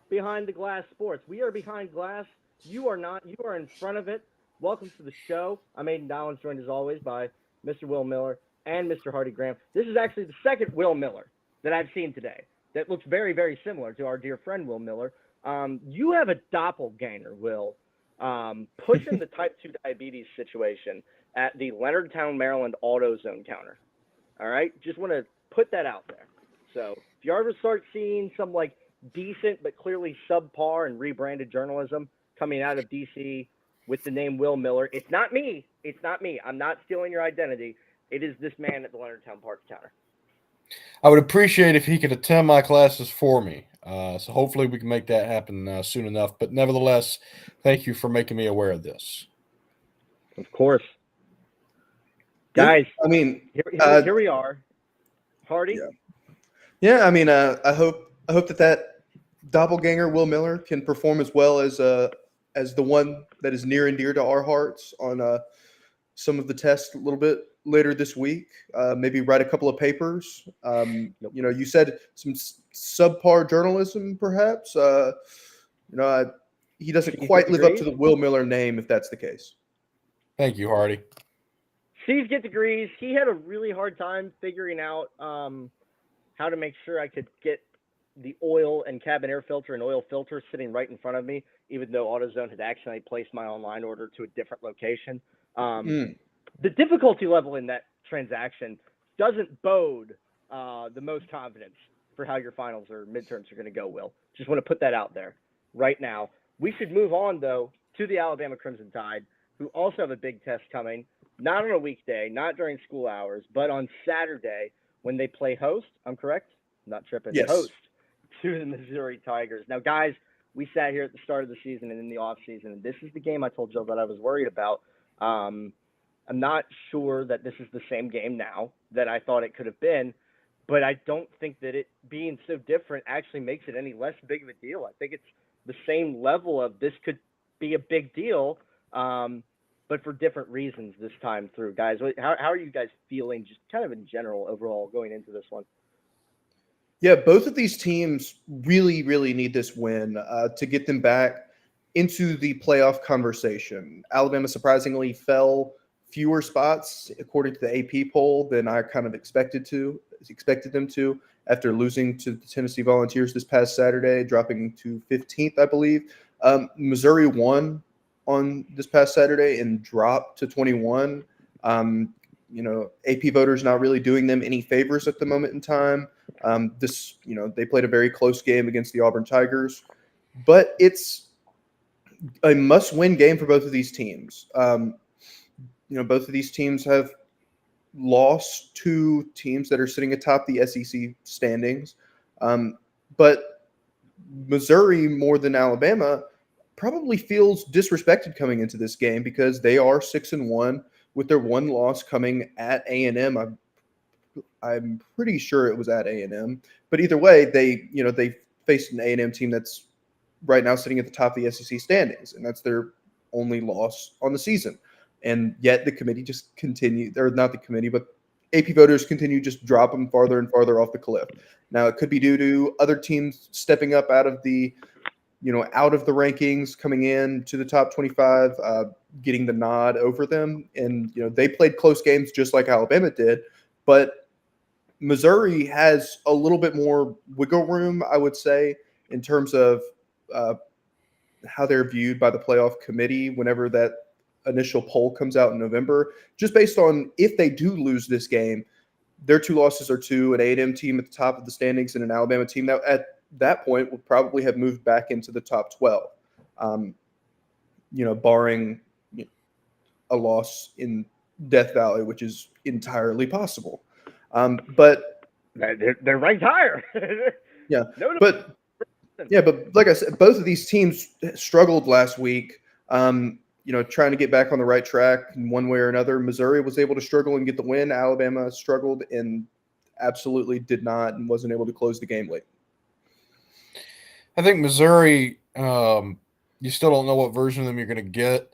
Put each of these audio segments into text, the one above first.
Behind the Glass Sports. We are behind glass. You are not. You are in front of it. Welcome to the show. I'm Aiden Dollins, joined as always by Mr. Will Miller and Mr. Hardy Graham. This is actually the second Will Miller that I've seen today that looks very, very similar to our dear friend Will Miller. You have a doppelganger, Will, pushing the type 2 diabetes situation at the Leonardtown, Maryland AutoZone counter. All right, just want to put that out there. So if you ever start seeing some like decent but clearly subpar and rebranded journalism coming out of DC with the name Will Miller, it's not me. It's not me. I'm not stealing your identity. It is this man at the Leonardtown Park counter. I would appreciate if he could attend my classes for me. So hopefully we can make that happen soon enough. But nevertheless, thank you for making me aware of this. Of course, Yeah, guys. I mean, Here we are, Hardy. yeah, yeah. I mean, I hope that doppelganger Will Miller can perform as the one that is near and dear to our hearts on some of the tests a little bit later this week. Maybe write a couple of papers. Nope. You said some subpar journalism, perhaps. He doesn't Steve quite get live up to degrees. the Will Miller name, if that's the case. Thank you, Hardy. Steve get degrees. He had a really hard time figuring out how to make sure I could get the oil and cabin air filter and oil filter sitting right in front of me, even though AutoZone had accidentally placed my online order to a different location. Mm. The difficulty level in that transaction doesn't bode the most confidence for how your finals or midterms are going to go, Will. Just want to put that out there right now. We should move on, though, to the Alabama Crimson Tide, who also have a big test coming, not on a weekday, not during school hours, but on Saturday when they play host. I'm correct? I'm not tripping. Yes. Host to the Missouri Tigers. Now, guys, we sat here at the start of the season and in the off season, and this is the game I told Joe that I was worried about. I'm not sure that this is the same game now that I thought it could have been, but I don't think that it being so different actually makes it any less big of a deal. I think it's the same level of this could be a big deal, but for different reasons this time through. Guys, how are you guys feeling just kind of in general overall going into this one? Yeah, both of these teams really, really need this win to get them back into the playoff conversation. Alabama surprisingly fell fewer spots according to the AP poll than I kind of expected them to after losing to the Tennessee Volunteers this past Saturday, dropping to 15th, I believe. Missouri won on this past Saturday and dropped to 21. AP voters not really doing them any favors at the moment in time. They played a very close game against the Auburn Tigers, but it's a must-win game for both of these teams. Both of these teams have lost to teams that are sitting atop the SEC standings, but Missouri more than Alabama probably feels disrespected coming into this game because they are 6-1 with their one loss coming at A&M. I'm pretty sure it was at A&M, but either way, they faced an A&M team that's right now sitting at the top of the SEC standings, and that's their only loss on the season. And yet the committee just continued, or not the committee, but AP voters continue just drop them farther and farther off the cliff. Now it could be due to other teams stepping up out of the rankings, coming in to the top 25, getting the nod over them. And, they played close games just like Alabama did, but Missouri has a little bit more wiggle room, I would say, in terms of how they're viewed by the playoff committee whenever that initial poll comes out in November, just based on if they do lose this game, their two losses are to an A&M team at the top of the standings and an Alabama team that at that point would probably have moved back into the top 12, barring a loss in Death Valley, which is entirely possible. But they're ranked higher. yeah, No, but like I said, both of these teams struggled last week. Trying to get back on the right track in one way or another. Missouri was able to struggle and get the win. Alabama struggled and absolutely did not and wasn't able to close the game late. I think Missouri, you still don't know what version of them you're going to get.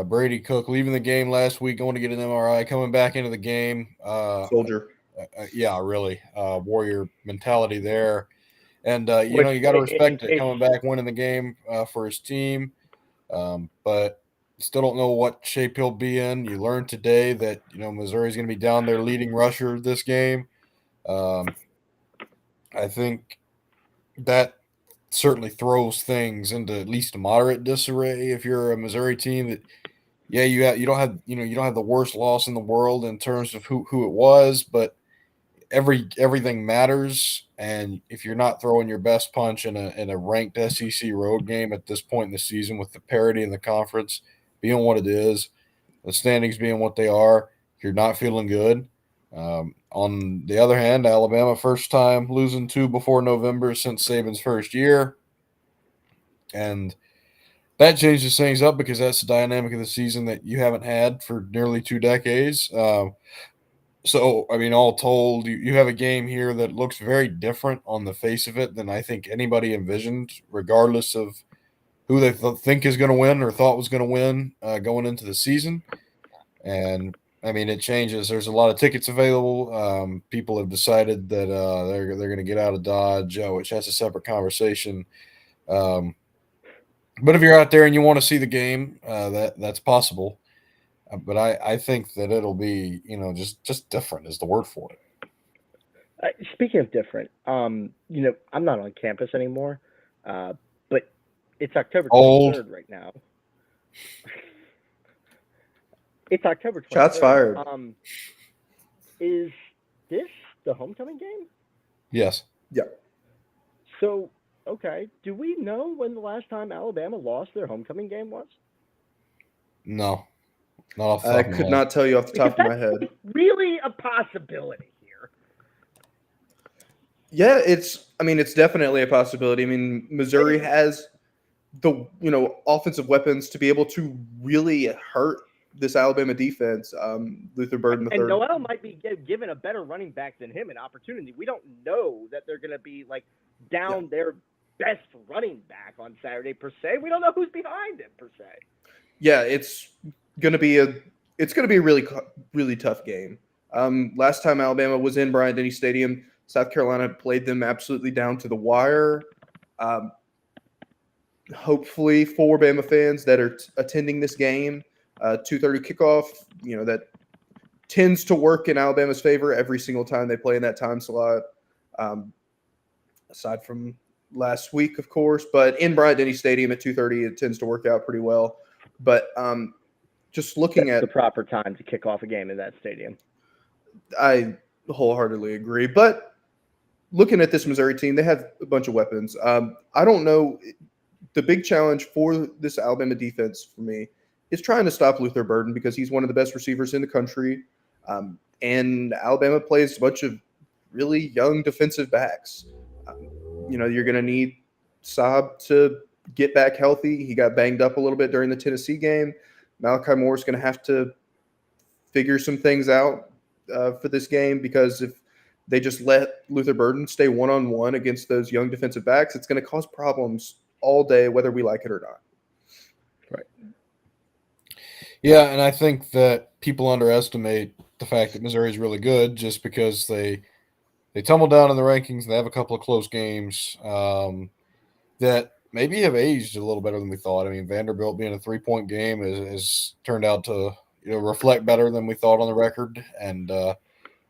Brady Cook leaving the game last week, going to get an MRI, coming back into the game. Soldier. Yeah, really. Warrior mentality there. And Which you got to respect it it's coming back, winning the game for his team. But still don't know what shape he'll be in. You learned today that Missouri's going to be down their leading rusher this game. I think that certainly throws things into at least a moderate disarray if you're a Missouri team that you don't have you don't have the worst loss in the world in terms of who it was, but everything matters, and if you're not throwing your best punch in a ranked SEC road game at this point in the season with the parity in the conference being what it is, the standings being what they are, you're not feeling good. On the other hand, Alabama first time losing two before November since Saban's first year, and that changes things up because that's the dynamic of the season that you haven't had for nearly 2 decades. So, I mean, all told, you have a game here that looks very different on the face of it than I think anybody envisioned, regardless of who they think is going to win or thought was going to win going into the season. And I mean, it changes. There's a lot of tickets available. People have decided that they're going to get out of Dodge, which that's a separate conversation. But if you're out there and you want to see the game, that's possible. But I think that it'll be just different is the word for it. Speaking of different, I'm not on campus anymore, but it's October Old. 23rd right now. It's October 23rd. Shots fired. Is this the homecoming game? Yes. Yeah. So, okay, do we know when the last time Alabama lost their homecoming game was? No. Not off the top I of my could head. not tell you off the top of my head. It's really a possibility here. Yeah, it's definitely a possibility. I mean, Missouri has the offensive weapons to be able to really hurt this Alabama defense. Luther Burden And III. Noel might be given a better running back than him an opportunity. We don't know that they're going to be down their best running back on Saturday per se. We don't know who's behind him per se. Yeah, it's gonna be a really really tough game. Last time Alabama was in Bryant-Denny Stadium, South Carolina played them absolutely down to the wire. Hopefully, for Bama fans that are attending this game, 2:30 kickoff, that tends to work in Alabama's favor every single time they play in that time slot. Aside from last week, of course, but in Bryant-Denny Stadium at 2:30, it tends to work out pretty well. But just looking That's at the proper time to kick off a game in that stadium. I wholeheartedly agree. But looking at this Missouri team, they have a bunch of weapons. I don't know. The big challenge for this Alabama defense for me is trying to stop Luther Burden because he's one of the best receivers in the country. And Alabama plays a bunch of really young defensive backs. You're going to need Saab to get back healthy. He got banged up a little bit during the Tennessee game. Malachi Moore is going to have to figure some things out for this game because if they just let Luther Burden stay one-on-one against those young defensive backs, it's going to cause problems all day, whether we like it or not. Right. Yeah, and I think that people underestimate the fact that Missouri is really good just because they tumble down in the rankings and they have a couple of close games that maybe have aged a little better than we thought. I mean, Vanderbilt being a 3-point game has turned out to reflect better than we thought on the record, and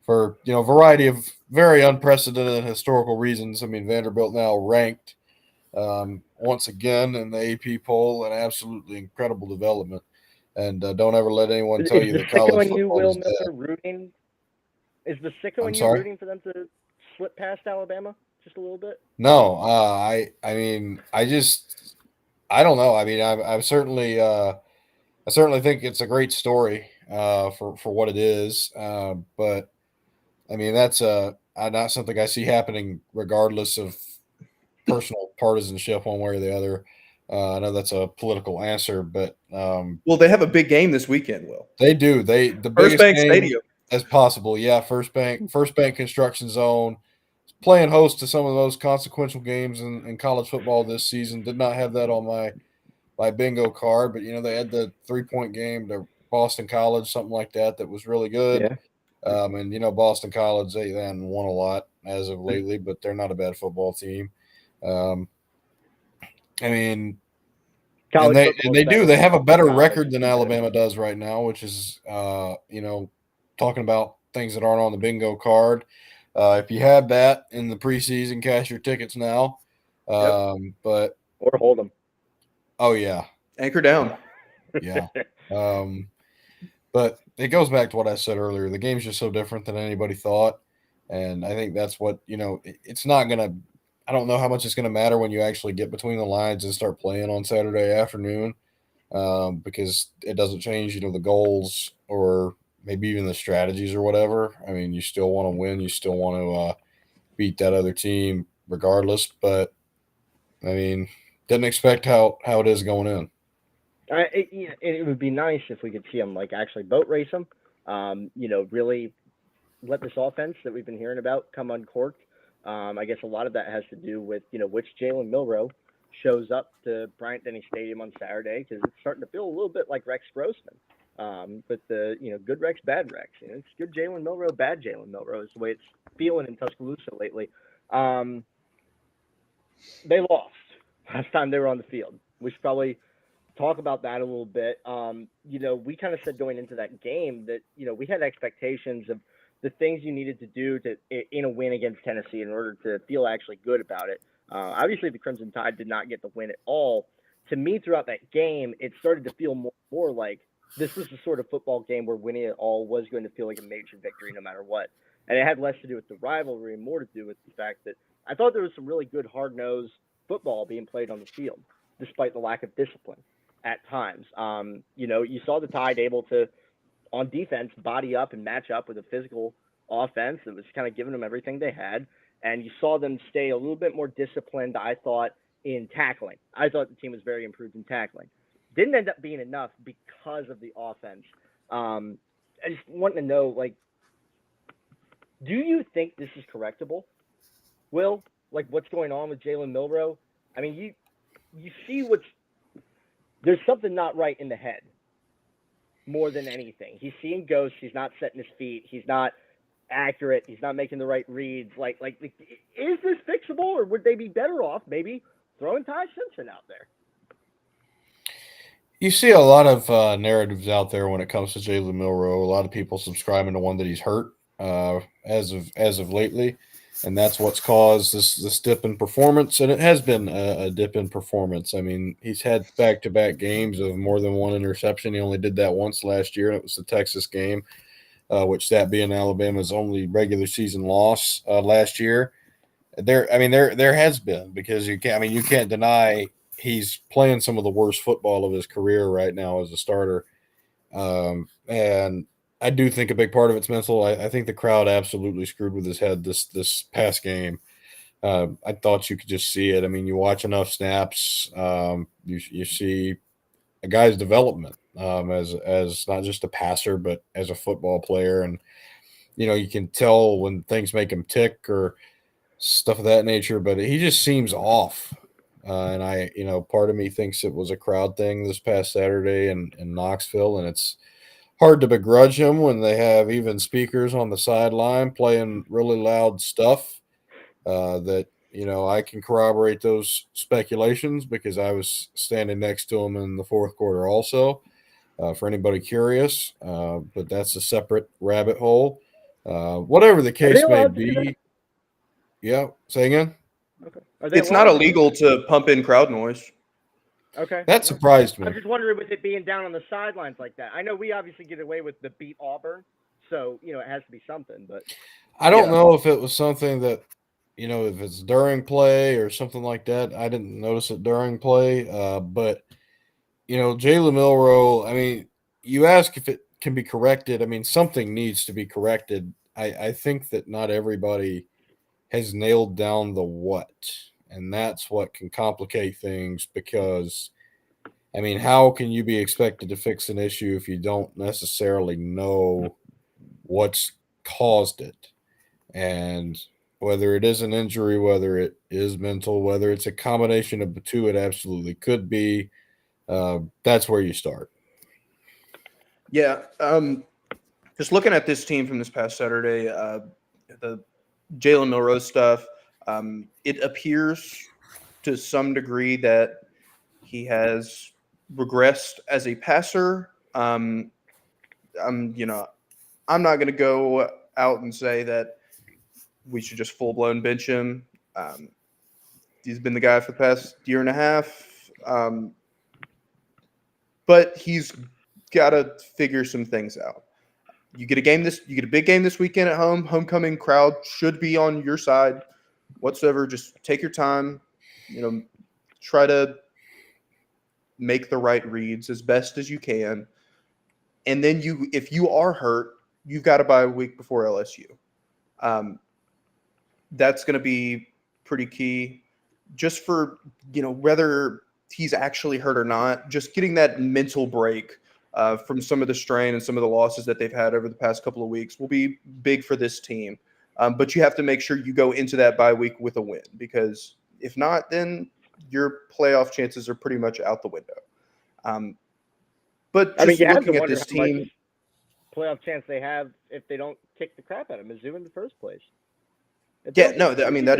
for a variety of very unprecedented historical reasons. I mean, Vanderbilt now ranked once again in the AP poll, an absolutely incredible development. And don't ever let anyone tell you that college football is dead. Rooting? Is the sicko in you sorry? rooting for them to slip past Alabama just a little bit? No, I mean, I don't know. I mean, I certainly think it's a great story for what it is. But I mean, that's not something I see happening regardless of personal partisanship one way or the other. I know that's a political answer, but well, they have a big game this weekend. Will they do? The First biggest Bank game Stadium as possible. Yeah, First Bank Construction Zone, playing host to some of the most consequential games in college football this season. Did not have that on my bingo card, but they had the 3-point game to Boston College, something like that was really good. Yeah. And Boston College, they haven't won a lot as of lately, but they're not a bad football team. Um, I mean, and College they football and is they do. better They have a better college. record than Alabama does right now, which is talking about things that aren't on the bingo card. If you have that in the preseason, cash your tickets now. Yep. But Or hold them. oh yeah, Anchor down. yeah. Um, but it goes back to what I said earlier. The game's just so different than anybody thought, and I think that's what it's not gonna. I don't know how much it's gonna matter when you actually get between the lines and start playing on Saturday afternoon, because it doesn't change, the goals or maybe even the strategies or whatever. I mean, you still want to win. You still want to beat that other team regardless. But I mean, didn't expect how it is going in. It would be nice if we could see them like actually boat race them. Really let this offense that we've been hearing about come uncorked. I guess a lot of that has to do with which Jalen Milrow shows up to Bryant Denny Stadium on Saturday, because it's starting to feel a little bit like Rex Grossman. With the good Rex, bad Rex. It's good Jalen Milrow, bad Jalen Milrow is the way it's feeling in Tuscaloosa lately. Um, they lost last time they were on the field. We should probably talk about that a little bit. We kind of said going into that game that we had expectations of the things you needed to do to in a win against Tennessee in order to feel actually good about it. Obviously, the Crimson Tide did not get the win at all. To me, throughout that game, it started to feel more like this was the sort of football game where winning it all was going to feel like a major victory no matter what. And it had less to do with the rivalry and more to do with the fact that I thought there was some really good hard-nosed football being played on the field, despite the lack of discipline at times. You saw the Tide able to, on defense, body up and match up with a physical offense that was kind of giving them everything they had. And you saw them stay a little bit more disciplined, I thought, in tackling. I thought the team was very improved in tackling. Didn't end up being enough because of the offense. I just want to know, do you think this is correctable, Will? Like, what's going on with Jalen Milrow? I mean, you see there's something not right in the head more than anything. He's seeing ghosts. He's not setting his feet. He's not accurate. He's not making the right reads. Is this fixable, or would they be better off maybe throwing Ty Simpson out there? You see a lot of narratives out there when it comes to Jalen Milrow. A lot of people subscribing to one that he's hurt as of lately, and that's what's caused this dip in performance. And it has been a dip in performance. I mean, he's had back-to-back games of more than one interception. He only did that once last year, and it was the Texas game, which that being Alabama's only regular season loss last year. There has been, because you can't deny he's playing some of the worst football of his career right now as a starter. And I do think a big part of it's mental. I think the crowd absolutely screwed with his head this past game. I thought you could just see it. I mean, you watch enough snaps, you see a guy's development as not just a passer but as a football player, and you can tell when things make him tick or stuff of that nature. But he just seems off. Part of me thinks it was a crowd thing this past Saturday in Knoxville, and it's hard to begrudge him when they have even speakers on the sideline playing really loud stuff. I can corroborate those speculations because I was standing next to him in the fourth quarter also. For anybody curious, but that's a separate rabbit hole. Whatever the Are they case may allowed to do that? be. Yeah, say again. Okay. Are they It's not allowed to do illegal to pump in crowd noise. that? Okay. That surprised me. I'm just wondering with it being down on the sidelines like that. I know we obviously get away with the beat Auburn, so it has to be something. But I don't Yeah. know if it was something that, if it's during play or something like that. I didn't notice it during play. But, Jalen Milrow, I mean, you ask if it can be corrected. I mean, something needs to be corrected. I think that not everybody has nailed down the what, and that's what can complicate things because, I mean, how can you be expected to fix an issue if you don't necessarily know what's caused it? And whether it is an injury, whether it is mental, whether it's a combination of the two, it absolutely could be. That's where you start. Yeah. Just looking at this team from this past Saturday, the Jalen Milrow stuff, it appears to some degree that he has regressed as a passer. I'm not going to go out and say that we should just full blown bench him. He's been the guy for the past year and a half, but he's got to figure some things out. You get a big game this weekend at home. Homecoming crowd should be on your side whatsoever. Just take your time, try to make the right reads as best as you can. And then if you are hurt, you've got to bye a week before LSU. That's going to be pretty key just for, whether he's actually hurt or not, just getting that mental break from some of the strain and some of the losses that they've had over the past couple of weeks will be big for this team. But you have to make sure you go into that bye week with a win, because if not, then your playoff chances are pretty much out the window. But just you have to looking at wonder this how much team, playoff chance they have if they don't kick the crap out of Mizzou in the first place. that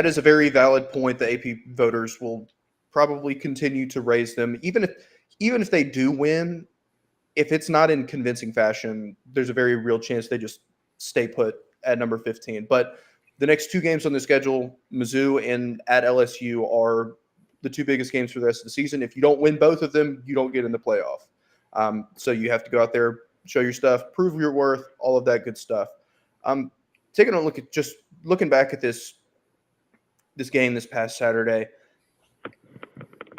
is a very valid point. The AP voters will probably continue to raise them, even if they do win. If it's not in convincing fashion, there's a very real chance they just stay put at number 15. But the next two games on the schedule, Mizzou and at LSU, are the two biggest games for the rest of the season. If you don't win both of them, you don't get in the playoff. So you have to go out there, show your stuff, prove your worth, all of that good stuff. Taking a look at just looking back at this game this past Saturday,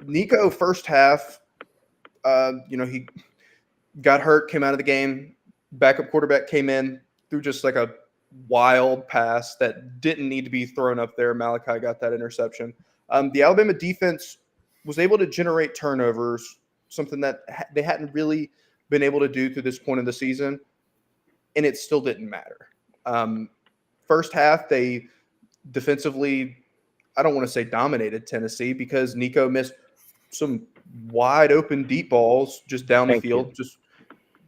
Nico first half, he got hurt, came out of the game. Backup quarterback came in, threw just like a wild pass that didn't need to be thrown up there. Malachi got that interception. The Alabama defense was able to generate turnovers, something that they hadn't really been able to do to this point in the season, and it still didn't matter. First half, they defensively, I don't want to say dominated Tennessee, because Nico missed some wide open deep balls just down the field, just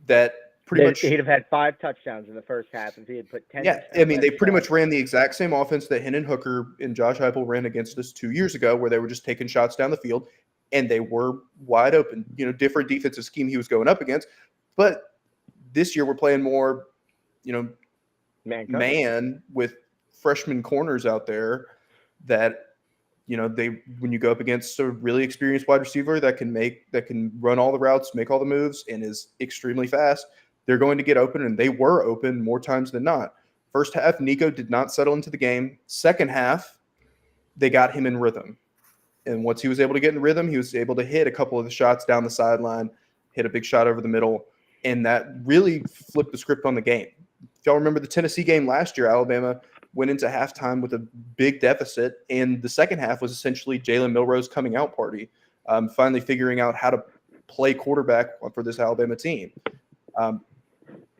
that pretty much he'd have had 5 touchdowns in the first half if he had put 10. Yeah, they pretty much ran the exact same offense that Hendon Hooker and Josh Heupel ran against us 2 years ago, where they were just taking shots down the field, and they were wide open. Different defensive scheme he was going up against, but this year we're playing more, man with freshman corners out there that when you go up against a really experienced wide receiver that can run all the routes, make all the moves, and is extremely fast, they're going to get open, and they were open more times than not. First half, Nico did not settle into the game. Second half, they got him in rhythm. And once he was able to get in rhythm, he was able to hit a couple of the shots down the sideline, hit a big shot over the middle, and that really flipped the script on the game. If y'all remember the Tennessee game last year, Alabama went into halftime with a big deficit, and the second half was essentially Jalen Milroe's coming out party, finally figuring out how to play quarterback for this Alabama team.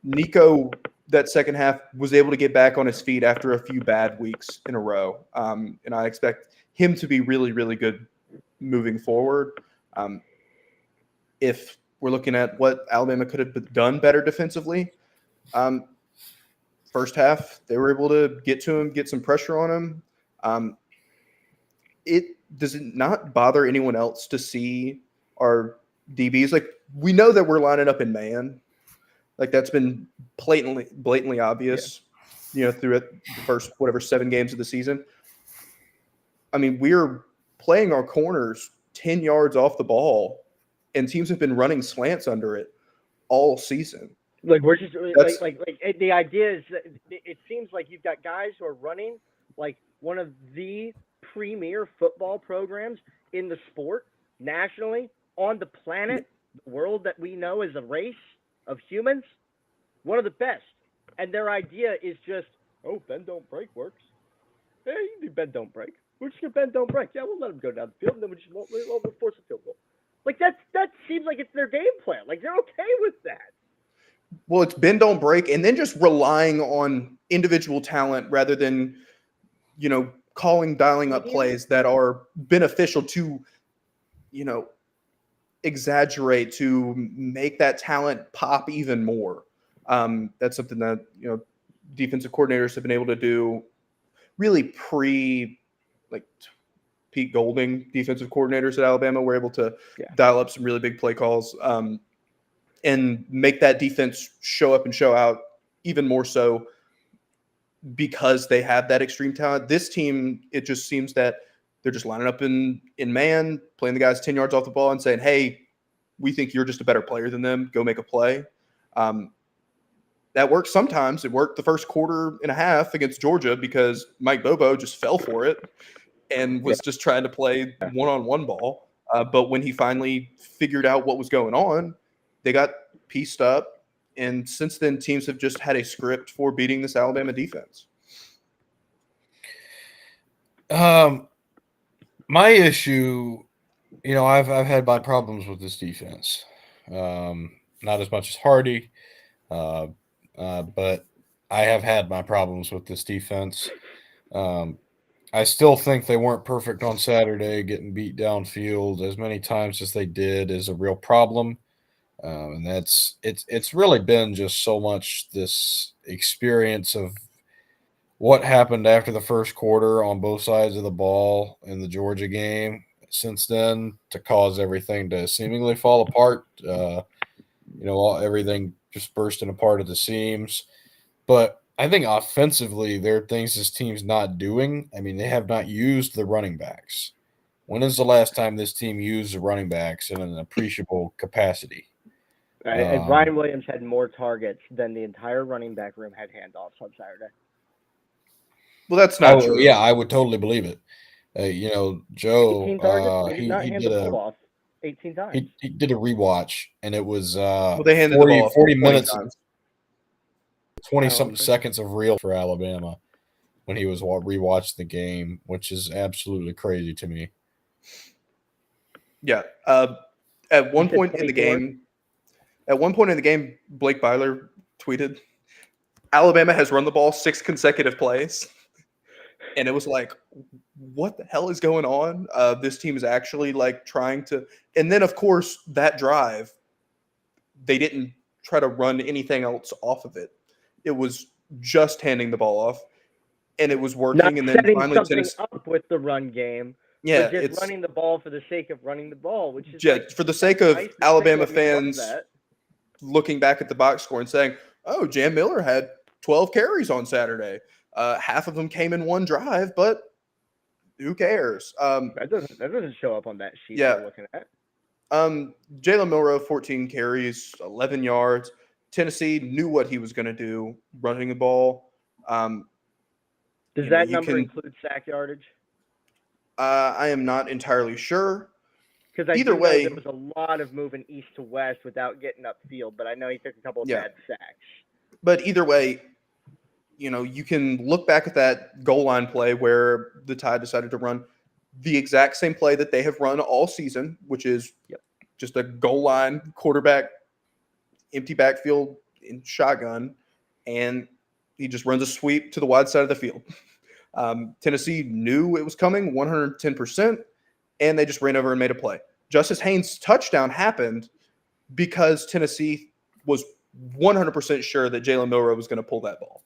Nico, that second half, was able to get back on his feet after a few bad weeks in a row, and I expect him to be really, really good moving forward. If we're looking at what Alabama could have done better defensively, first half, they were able to get to him, get some pressure on him. Does it not bother anyone else to see our DBs? Like, we know that we're lining up in man. Like, that's been blatantly obvious, through the first, 7 games of the season. I mean, we're playing our corners 10 yards off the ball, and teams have been running slants under it all season. Like, we're just like the idea is that it seems like you've got guys who are running like one of the premier football programs in the sport nationally, on the planet, the world that we know as a race of humans, one of the best. And their idea is just, bend don't break works. Yeah, you can do bend don't break. We're just gonna bend don't break. Yeah, we'll let them go down the field, and then we'll force a field goal. Like, that seems like it's their game plan. Like, they're okay with that. Well, it's bend don't break, and then just relying on individual talent rather than, dialing up plays that are beneficial to, exaggerate, to make that talent pop even more. That's something that, defensive coordinators have been able to do really like Pete Golding defensive coordinators at Alabama were able to Yeah. dial up some really big play calls and make that defense show up and show out even more so because they have that extreme talent. This team, it just seems that they're just lining up in man, playing the guys 10 yards off the ball and saying, hey, we think you're just a better player than them. Go make a play. That works sometimes. It worked the first quarter and a half against Georgia because Mike Bobo just fell for it and was just trying to play one-on-one ball. But when he finally figured out what was going on, they got pieced up. And since then, teams have just had a script for beating this Alabama defense. My issue, I've had my problems with this defense. Not as much as Hardy, but I have had my problems with this defense. I still think they weren't perfect on Saturday. Getting beat downfield as many times as they did is a real problem. And it's really been just so much this experience of what happened after the first quarter on both sides of the ball in the Georgia game since then to cause everything to seemingly fall apart. Everything just bursting apart at the seams. But I think offensively, there are things this team's not doing. I mean, they have not used the running backs. When is the last time this team used the running backs in an appreciable capacity? And Brian Williams had more targets than the entire running back room had handoffs on Saturday. Well, that's not true. Yeah, I would totally believe it. Joe, 18 targets. They did not he hand did the ball off 18 times. he did a rewatch, and it was Well, they handed the ball off 40 20 minutes, times. 20-something seconds of real for Alabama when he was rewatched the game, which is absolutely crazy to me. Yeah. At one point in the game, Blake Byler tweeted, Alabama has run the ball 6 consecutive plays. And it was like, what the hell is going on? This team is actually like trying to. And then, of course, that drive, they didn't try to run anything else off of it. It was just handing the ball off, and it was working. Not and then setting finally, something up with the run game. Yeah, but just running the ball for the sake of running the ball, which is for the sake of nice Alabama fans looking back at the box score and saying, "Oh, Jam Miller had 12 carries on Saturday. Half of them came in one drive, but who cares?" That doesn't show up on that sheet we're looking at. Jalen Milroe, 14 carries, 11 yards. Tennessee knew what he was going to do, running the ball. Does that number include sack yardage? I am not entirely sure. Because either way, there was a lot of moving east to west without getting upfield, but I know he took a couple of bad sacks. But either way, you can look back at that goal line play where the Tide decided to run the exact same play that they have run all season, which is just a goal line quarterback, empty backfield in shotgun, and he just runs a sweep to the wide side of the field. Tennessee knew it was coming 110%, and they just ran over and made a play. Justice Haynes' touchdown happened because Tennessee was 100% sure that Jalen Milroe was going to pull that ball.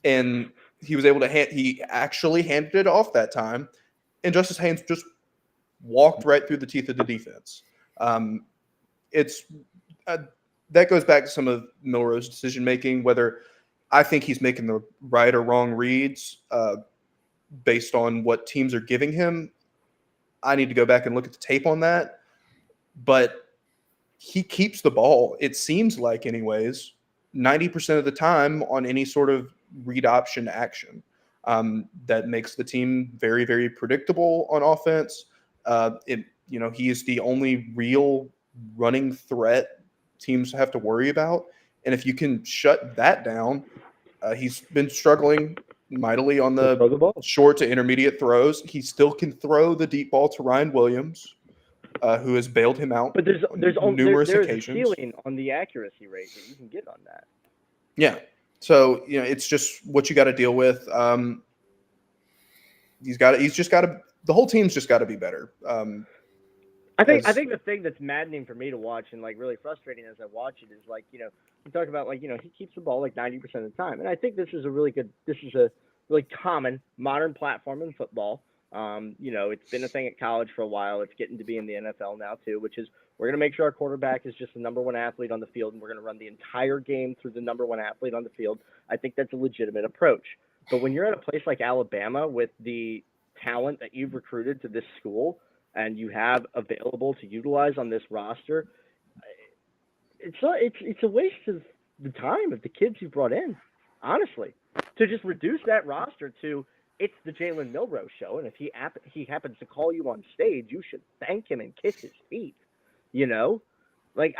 And he was able to he actually handed it off that time, and Justice Haynes just walked right through the teeth of the defense. That goes back to some of Milroe's decision making, whether I think he's making the right or wrong reads based on what teams are giving him. I need to go back and look at the tape on that. But he keeps the ball, it seems like anyways, 90% of the time on any sort of read option action. That makes the team very, very predictable on offense. He is the only real running threat teams have to worry about. And if you can shut that down, he's been struggling mightily on the short to intermediate throws. He still can throw the deep ball to Ryan Williams, who has bailed him out. But there's numerous there's occasions. a ceiling on the accuracy rate that you can get on that. Yeah. So, it's just what you got to deal with. The whole team's just got to be better. I think the thing that's maddening for me to watch and like really frustrating as I watch it is like, you talk about like, he keeps the ball like 90% of the time. And I think this is a really common modern platform in football It's been a thing at college for a while. It's getting to be in the NFL now too, which is we're going to make sure our quarterback is just the number one athlete on the field, and we're going to run the entire game through the number one athlete on the field. I think that's a legitimate approach. But when you're at a place like Alabama with the talent that you've recruited to this school and you have available to utilize on this roster, it's a waste of the time of the kids you brought in, honestly, to just reduce that roster to it's the Jalen Milroe show, and if he happens to call you on stage, you should thank him and kiss his feet. You know, like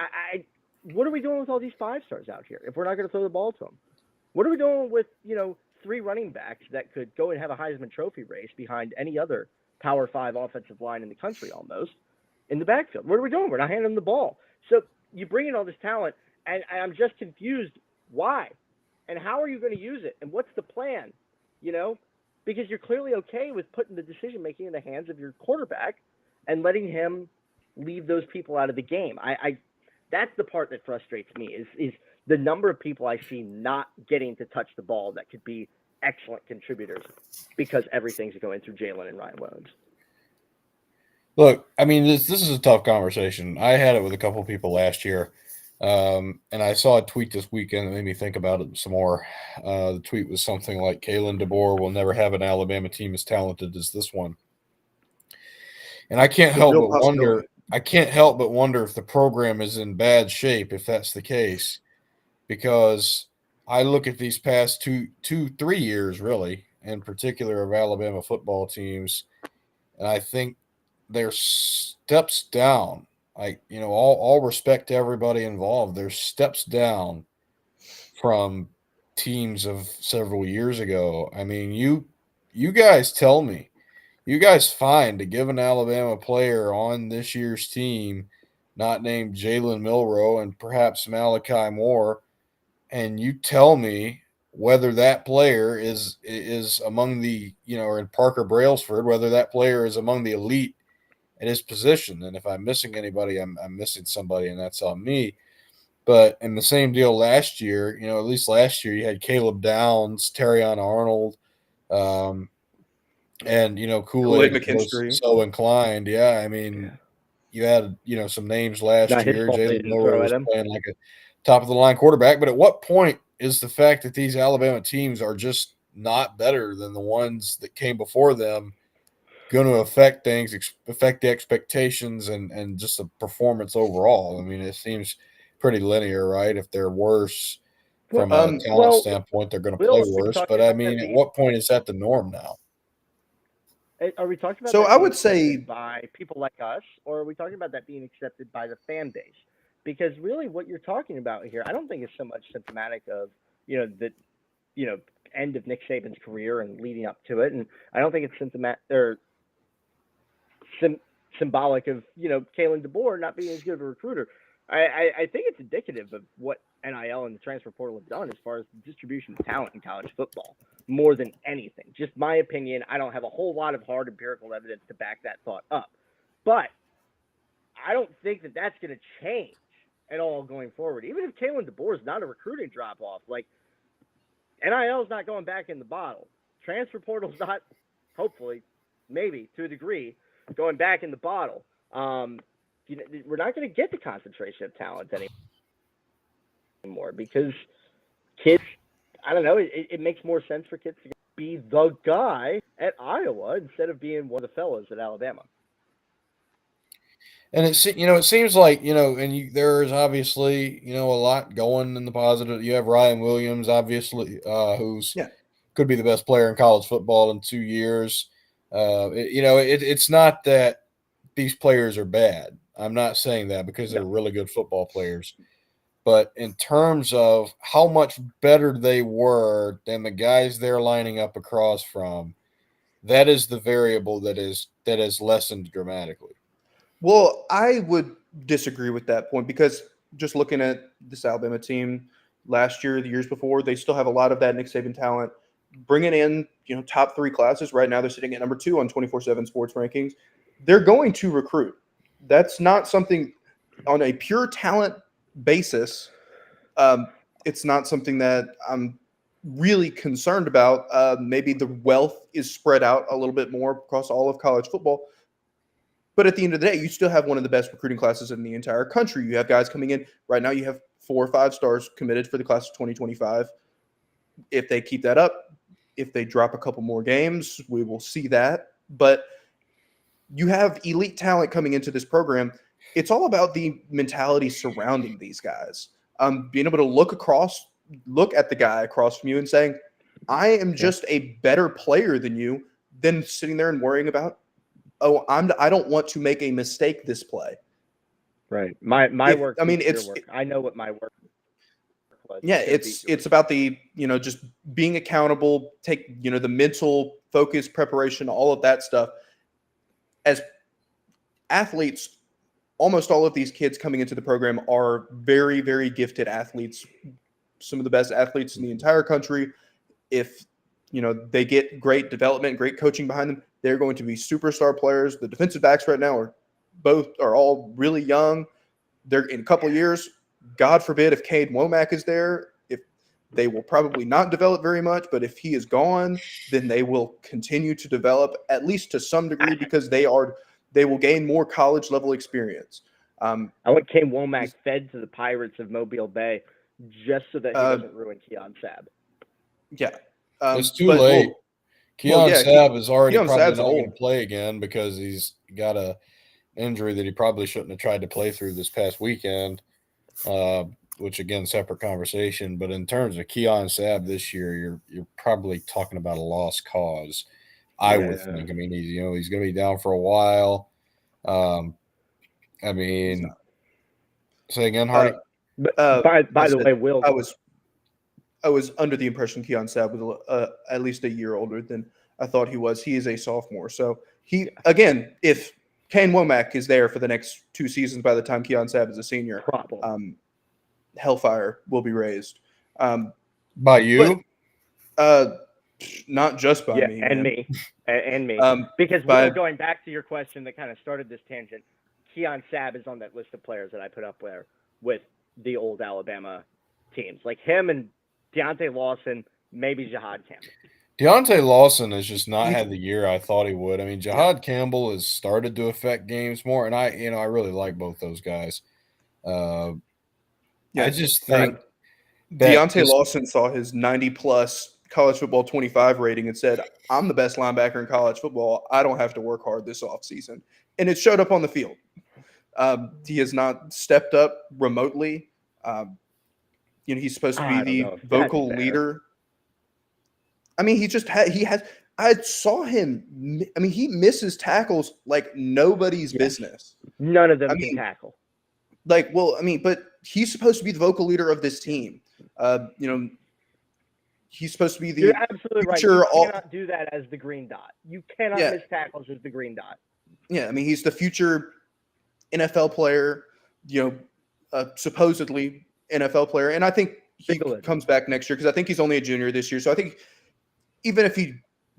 what are we doing with all these 5 stars out here if we're not going to throw the ball to them? What are we doing with 3 running backs that could go and have a Heisman Trophy race behind any other Power 5 offensive line in the country almost in the backfield? What are we doing? We're not handing them the ball. So you bring in all this talent, and I'm just confused why, and how are you going to use it, and what's the plan? Because you're clearly okay with putting the decision making in the hands of your quarterback and letting him leave those people out of the game. I that's the part that frustrates me is the number of people I see not getting to touch the ball that could be excellent contributors because everything's going through Jalen and Ryan Williams. Look, I mean, this is a tough conversation. I had it with a couple of people last year, and I saw a tweet this weekend that made me think about it some more. The tweet was something like, Kalen DeBoer will never have an Alabama team as talented as this one. And I can't help but wonder. I can't help but wonder if the program is in bad shape if that's the case, because I look at these past 3 years, really, in particular of Alabama football teams, and I think they're steps down. All respect to everybody involved. There's steps down from teams of several years ago. I mean, you guys tell me, you guys find to give an Alabama player on this year's team, not named Jalen Milroe and perhaps Malachi Moore, and you tell me whether that player is among the or in Parker Brailsford, whether that player is among the elite at his position. And if I'm missing anybody, I'm missing somebody, and that's on me. But in the same deal last year, at least last year, you had Caleb Downs, Terrion Arnold, and Kool-Aid was McKinstry. so inclined. Yeah, I mean, you had some names last Not his year. fault they Jalen didn't Milroe throw at was him. playing like a top of the line quarterback. But at what point is the fact that these Alabama teams are just not better than the ones that came before them going to affect things, affect the expectations, and just the performance overall? I mean, it seems pretty linear, right? If they're worse from a talent standpoint, they're going to play worse. But I mean, at what point is that the norm now? Are we talking about so that I being would say by people like us, or are we talking about that being accepted by the fan base? Because really, what you're talking about here, I don't think it's so much symptomatic of the end of Nick Saban's career and leading up to it, and I don't think it's symptomatic or symbolic of Kalen DeBoer not being as good of a recruiter. I think it's indicative of what NIL and the transfer portal have done as far as the distribution of talent in college football, more than anything. Just my opinion. I don't have a whole lot of hard empirical evidence to back that thought up, but I don't think that that's going to change at all going forward. Even if Kalen DeBoer is not a recruiting drop off, like NIL is not going back in the bottle. Transfer portal's not, hopefully, maybe to a degree, going back in the bottle. We're not going to get the concentration of talent anymore because kids, I don't know, it makes more sense for kids to be the guy at Iowa instead of being one of the fellows at Alabama. And it seems like there's obviously a lot going in the positive. You have Ryan Williams, obviously, who's could be the best player in college football in 2 years. It's not that these players are bad. I'm not saying that, because they're really good football players. But in terms of how much better they were than the guys they're lining up across from, that is the variable that has lessened dramatically. Well, I would disagree with that point, because just looking at this Alabama team last year, the years before, they still have a lot of that Nick Saban talent. Bringing in, top 3 classes. Right now they're sitting at number 2 on 24/7 sports rankings. They're going to recruit. That's not something on a pure talent basis. It's not something that I'm really concerned about. Maybe the wealth is spread out a little bit more across all of college football. But at the end of the day, you still have one of the best recruiting classes in the entire country. You have guys coming in right now. You have 4 or 5 stars committed for the class of 2025. If they keep that up, if they drop a couple more games, we will see that. But you have elite talent coming into this program. It's all about the mentality surrounding these guys. Being able to look at the guy across from you and saying, I am just a better player than you, than sitting there and worrying about, I don't want to make a mistake this play. Right. My work. I mean, your work. I know what my work was. Yeah, it's about the, just being accountable, take, the mental focus, preparation, all of that stuff. As athletes, almost all of these kids coming into the program are very, very gifted athletes, some of the best athletes in the entire country. If, they get great development, great coaching behind them, they're going to be superstar players. The defensive backs right now are all really young. They're in a couple of years. God forbid if Cade Womack is there, if they will probably not develop very much, but if he is gone, then they will continue to develop at least to some degree because they will gain more college level experience. I want Cade Womack fed to the Pirates of Mobile Bay just so that he doesn't ruin Keon Sabb. Yeah. It's too late. Keon Sabb is already Keon probably Sabb's not going to old. play again because he's got a injury that he probably shouldn't have tried to play through this past weekend, which, again, separate conversation. But in terms of Keon Sabb this year, you're probably talking about a lost cause, I would think. I mean, he's going to be down for a while. I mean, say again, Hardy? By the way, Will. I was under the impression Keon Sabb was at least a year older than I thought he was. He is a sophomore. So again, if Kane Womack is there for the next 2 seasons by the time Keon Sabb is a senior, hellfire will be raised. By you? But, not just by me. And man. And me. Because going back to your question that kind of started this tangent, Keon Sabb is on that list of players that I put up there with the old Alabama teams. Like him and Deontay Lawson, maybe Jihad Campbell. Deontay Lawson has just not had the year I thought he would. I mean, Jihad Campbell has started to affect games more, and I really like both those guys. I just think that Deontay Lawson saw his 90-plus college football 25 rating and said, I'm the best linebacker in college football. I don't have to work hard this offseason. And it showed up on the field. He has not stepped up remotely. He's supposed to be the vocal leader. I mean, I saw him. I mean, he misses tackles like nobody's business. None of them can tackle. But he's supposed to be the vocal leader of this team. He's supposed to be the. You're absolutely right. You cannot do that as the green dot. You cannot miss tackles as the green dot. Yeah, I mean, he's the future NFL player. Supposedly NFL player, and I think he comes back next year because I think he's only a junior this year. So I think even if he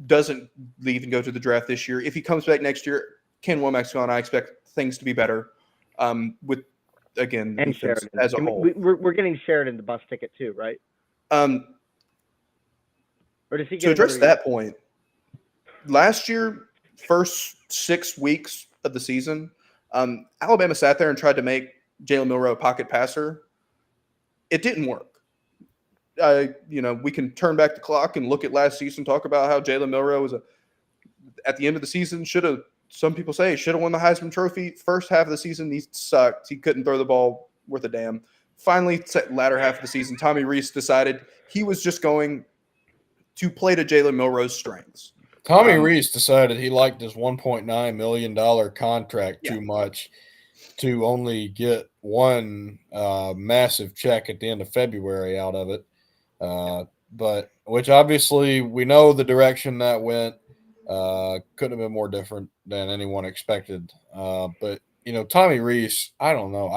doesn't leave and go to the draft this year, if he comes back next year, Ken Womack's gone. I expect things to be better. With again and Sheridan as a whole, we're getting Sheridan the bus ticket too, right? Or does he get to address that point? Last year, first 6 weeks of the season, Alabama sat there and tried to make Jalen Milroe a pocket passer. It didn't work. We can turn back the clock and look at last season, talk about how Jalen Milroe was at the end of the season some people say should have won the Heisman Trophy. First half of the season, he sucked. He couldn't throw the ball worth a damn. Finally, latter half of the season, Tommy Rees decided he was just going to play to Jalen Milroe's strengths. Tommy Rees decided he liked his $1.9 million contract too much to only get one massive check at the end of February out of it. But which obviously we know the direction that went. Couldn't have been more different than anyone expected. But Tommy Rees, I don't know.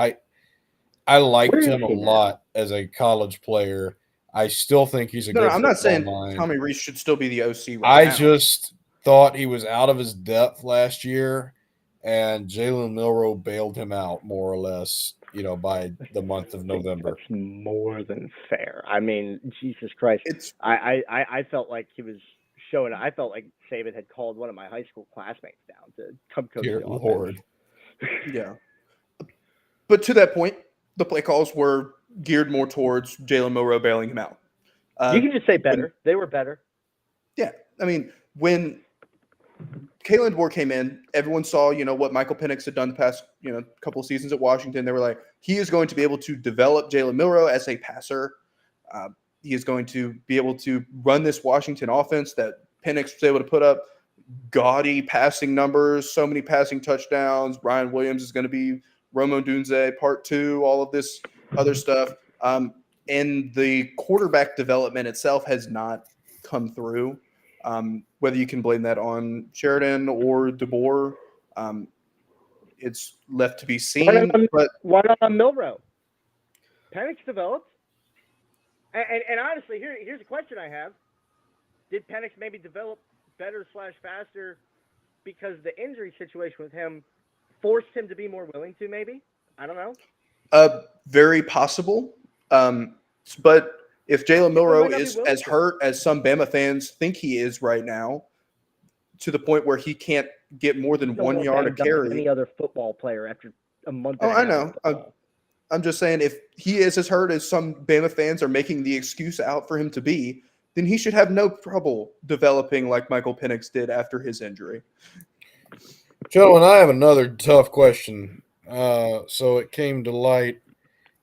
I liked him a lot as a college player. I still think he's a good. I'm not saying mind. Tommy Rees should still be the OC I just thought he was out of his depth last year, and Jalen Milroe bailed him out more or less, by the month of November. That's more than fair. I mean, Jesus Christ. It's I felt like he was showing. I felt like Saban had called one of my high school classmates down to come coach Dear the Lord. offense. yeah. But to that point, the play calls were geared more towards Jalen Milroe bailing him out. You can just say When, better. They were better. yeah, I mean, when Kalen DeBoer came in, everyone saw, what Michael Penix had done the past, couple of seasons at Washington. They were like, he is going to be able to develop Jalen Milroe as a passer. He is going to be able to run this Washington offense that Penix was able to put up gaudy passing numbers, so many passing touchdowns. Ryan Williams is going to be Rome Odunze Part 2, all of this other stuff. And the quarterback development itself has not come through. Whether you can blame that on Sheridan or DeBoer, it's left to be seen. But why not on Milroe? Penix developed. And honestly, here's a question I have. Did Penix maybe develop better / faster because the injury situation with him forced him to be more willing to, maybe? I don't know. Very possible. But if Jalen Milroe is as to. hurt as some Bama fans think he is right now, to the point where he can't get more than 1 yard a carry. Any other football player after a month. Oh, I know. I'm just saying, if he is as hurt as some Bama fans are making the excuse out for him to be, then he should have no trouble developing like Michael Penix did after his injury. Gentlemen, I have another tough question. So it came to light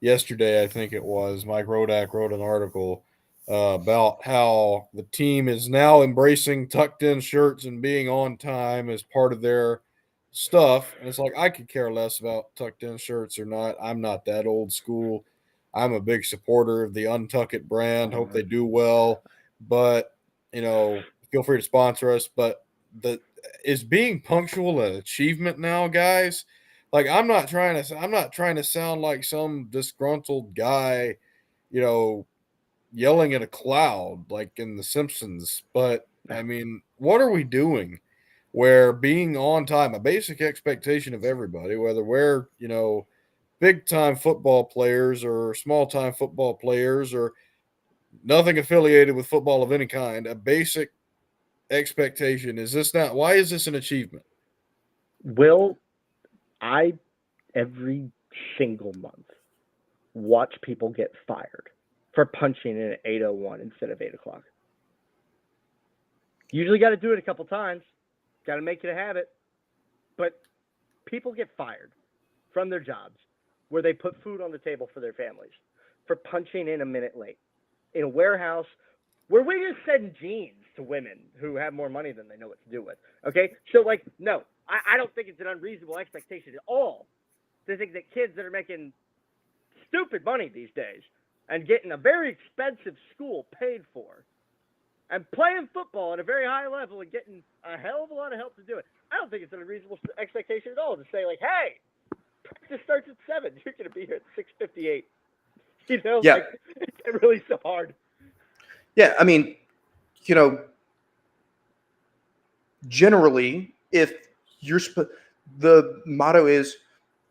yesterday, I think it was. Mike Rodak wrote an article about how the team is now embracing tucked-in shirts and being on time as part of their stuff. And it's like, I could care less about tucked-in shirts or not. I'm not that old school. I'm a big supporter of the Untuck It brand. Hope they do well. But, feel free to sponsor us. But is being punctual an achievement now, guys? Like, I'm not trying to sound like some disgruntled guy, yelling at a cloud like in The Simpsons. But I mean, what are we doing where being on time, a basic expectation of everybody, whether we're, big time football players or small time football players or nothing affiliated with football of any kind, a basic expectation. Why is this an achievement? Will I every single month watch people get fired for punching in at 8:01 instead of 8 o'clock? Usually got to do it a couple times. Got to make it a habit. But people get fired from their jobs where they put food on the table for their families for punching in a minute late in a warehouse where we just send jeans to women who have more money than they know what to do with. Okay? So, no, I don't think it's an unreasonable expectation at all to think that kids that are making stupid money these days and getting a very expensive school paid for and playing football at a very high level and getting a hell of a lot of help to do it. I don't think it's an unreasonable expectation at all to say, hey, practice starts at 7. You're going to be here at 6:58. Yeah. It's really so hard. Yeah, I mean, generally, if the motto is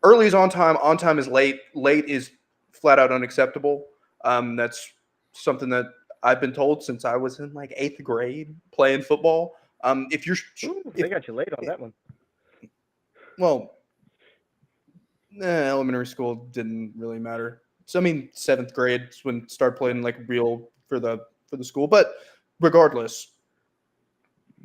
early is on time is late is flat out unacceptable. That's something that I've been told since I was in 8th grade playing football. They got you late on that one. Well, elementary school didn't really matter. So I mean, 7th grade is when start playing real for the school. But regardless,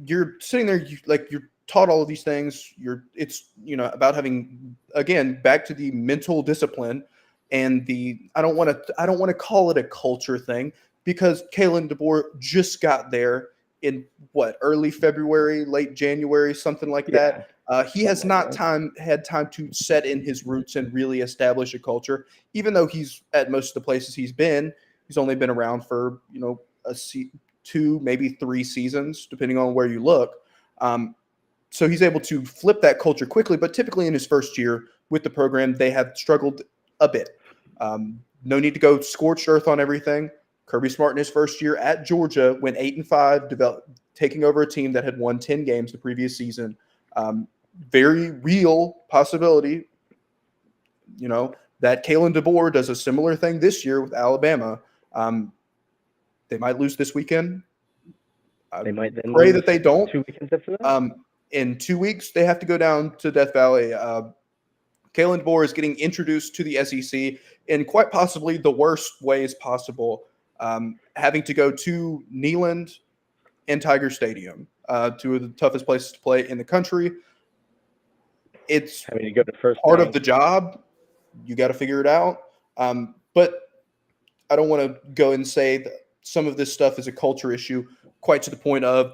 you're sitting there, you're taught all of these things. It's about having, again, back to the mental discipline and I don't want to call it a culture thing, because Kalen DeBoer just got there in early February, late January, something like that. He has not had time to set in his roots and really establish a culture, even though he's at most of the places he's been. He's only been around for, 2, maybe 3 seasons, depending on where you look. So he's able to flip that culture quickly, but typically in his first year with the program, they have struggled a bit. No need to go scorched earth on everything. Kirby Smart in his first year at Georgia went 8-5, taking over a team that had won 10 games the previous season. very real possibility, that Kalen DeBoer does a similar thing this year with Alabama. They might lose this weekend. They might then pray lose that they don't. 2 weekends after that. In 2 weeks, they have to go down to Death Valley. Kalen DeBoer is getting introduced to the SEC in quite possibly the worst ways possible, having to go to Neyland and Tiger Stadium, two of the toughest places to play in the country. It's Having to go to first part bank. of the job. You got to figure it out. But I don't want to go and say that some of this stuff is a culture issue, quite to the point of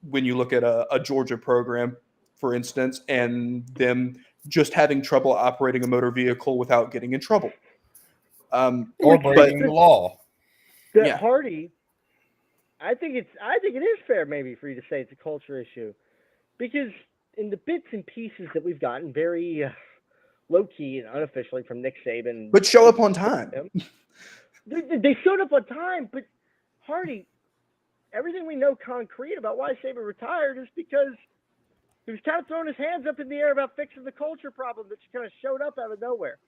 when you look at a Georgia program, for instance, and them just having trouble operating a motor vehicle without getting in trouble. Or breaking the law. Yeah. Hardy, I think it is fair maybe for you to say it's a culture issue, because in the bits and pieces that we've gotten very low key and unofficially from Nick Saban, but show up on time. They showed up on time, but Hardy, everything we know concrete about why Saban retired is because he was kind of throwing his hands up in the air about fixing the culture problem that just kind of showed up out of nowhere.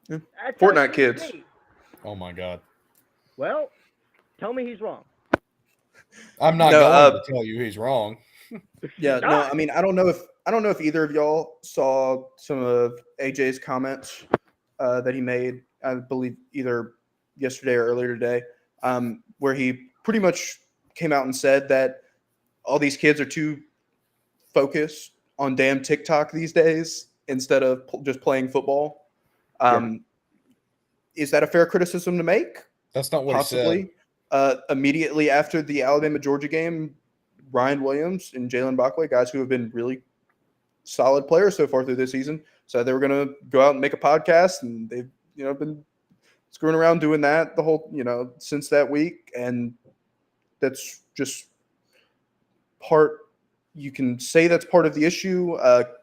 Yeah. Fortnite kids. Oh my God. Well, tell me he's wrong. I'm not going to tell you he's wrong. Yeah, no, I mean, I don't know if either of y'all saw some of AJ's comments that he made, I believe either yesterday or earlier today, where he pretty much came out and said that all these kids are too focused on damn TikTok these days instead of just playing football. Is that a fair criticism to make? That's not what Possibly. he said. Immediately after the Alabama-Georgia game, Ryan Williams and Jalen Backley, guys who have been really solid players so far through this season, said they were going to go out and make a podcast, and they've been screwing around doing that the whole since that week, and that's just part. You can say that's part of the issue.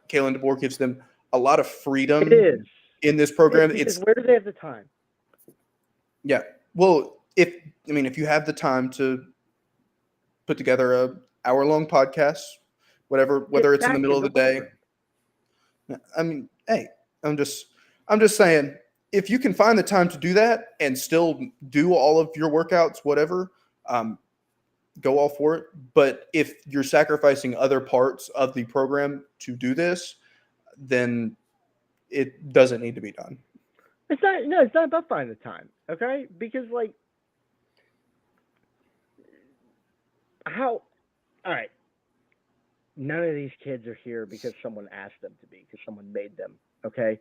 Kalen DeBoer gives them a lot of freedom in this program. It's where do they have the time? Yeah, well, if you have the time to put together a hour-long podcast, whether it's in the middle of the day. I mean, hey, I'm just saying, if you can find the time to do that and still do all of your workouts, whatever, go all for it. But if you're sacrificing other parts of the program to do this, then it doesn't need to be done. It's not about finding the time, okay? Because all right, none of these kids are here because someone asked them to be, because someone made them, okay?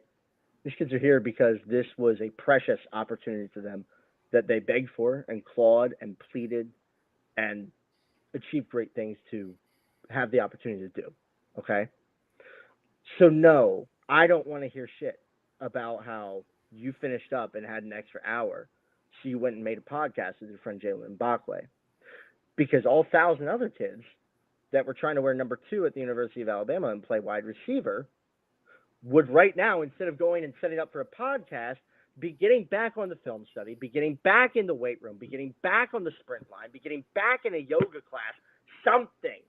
These kids are here because this was a precious opportunity for them that they begged for and clawed and pleaded and achieved great things to have the opportunity to do, okay? So no, I don't want to hear shit about how you finished up and had an extra hour, so you went and made a podcast with your friend Jalen Backley. Because all 1,000 other kids that were trying to wear number 2 at the University of Alabama and play wide receiver would right now, instead of going and setting up for a podcast, be getting back on the film study, be getting back in the weight room, be getting back on the sprint line, be getting back in a yoga class, something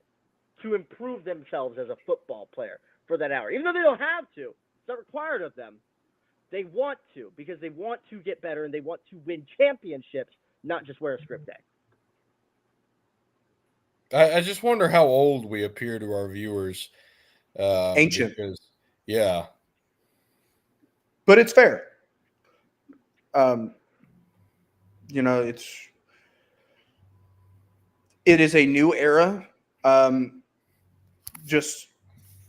to improve themselves as a football player for that hour. Even though they don't have to, it's not required of them. They want to, because they want to get better and they want to win championships, not just wear a script A. I just wonder how old we appear to our viewers. Ancient. Yeah. But it's fair. It is a new era. Just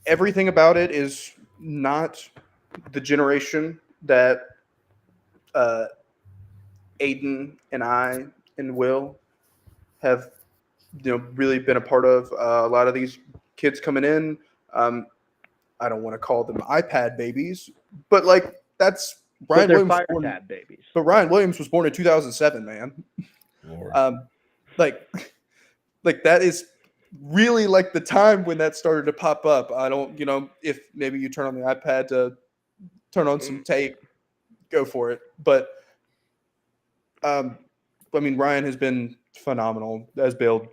everything about it is not the generation that Aiden and I and Will have really been a part of. A lot of these kids coming in, I don't want to call them iPad babies, but that's Ryan Williams. Fire tab babies. But Ryan Williams was born in 2007, man. Lord. That is really the time when that started to pop up. I don't, if maybe you turn on the iPad to turn on some tape, go for it. But Ryan has been phenomenal, has bailed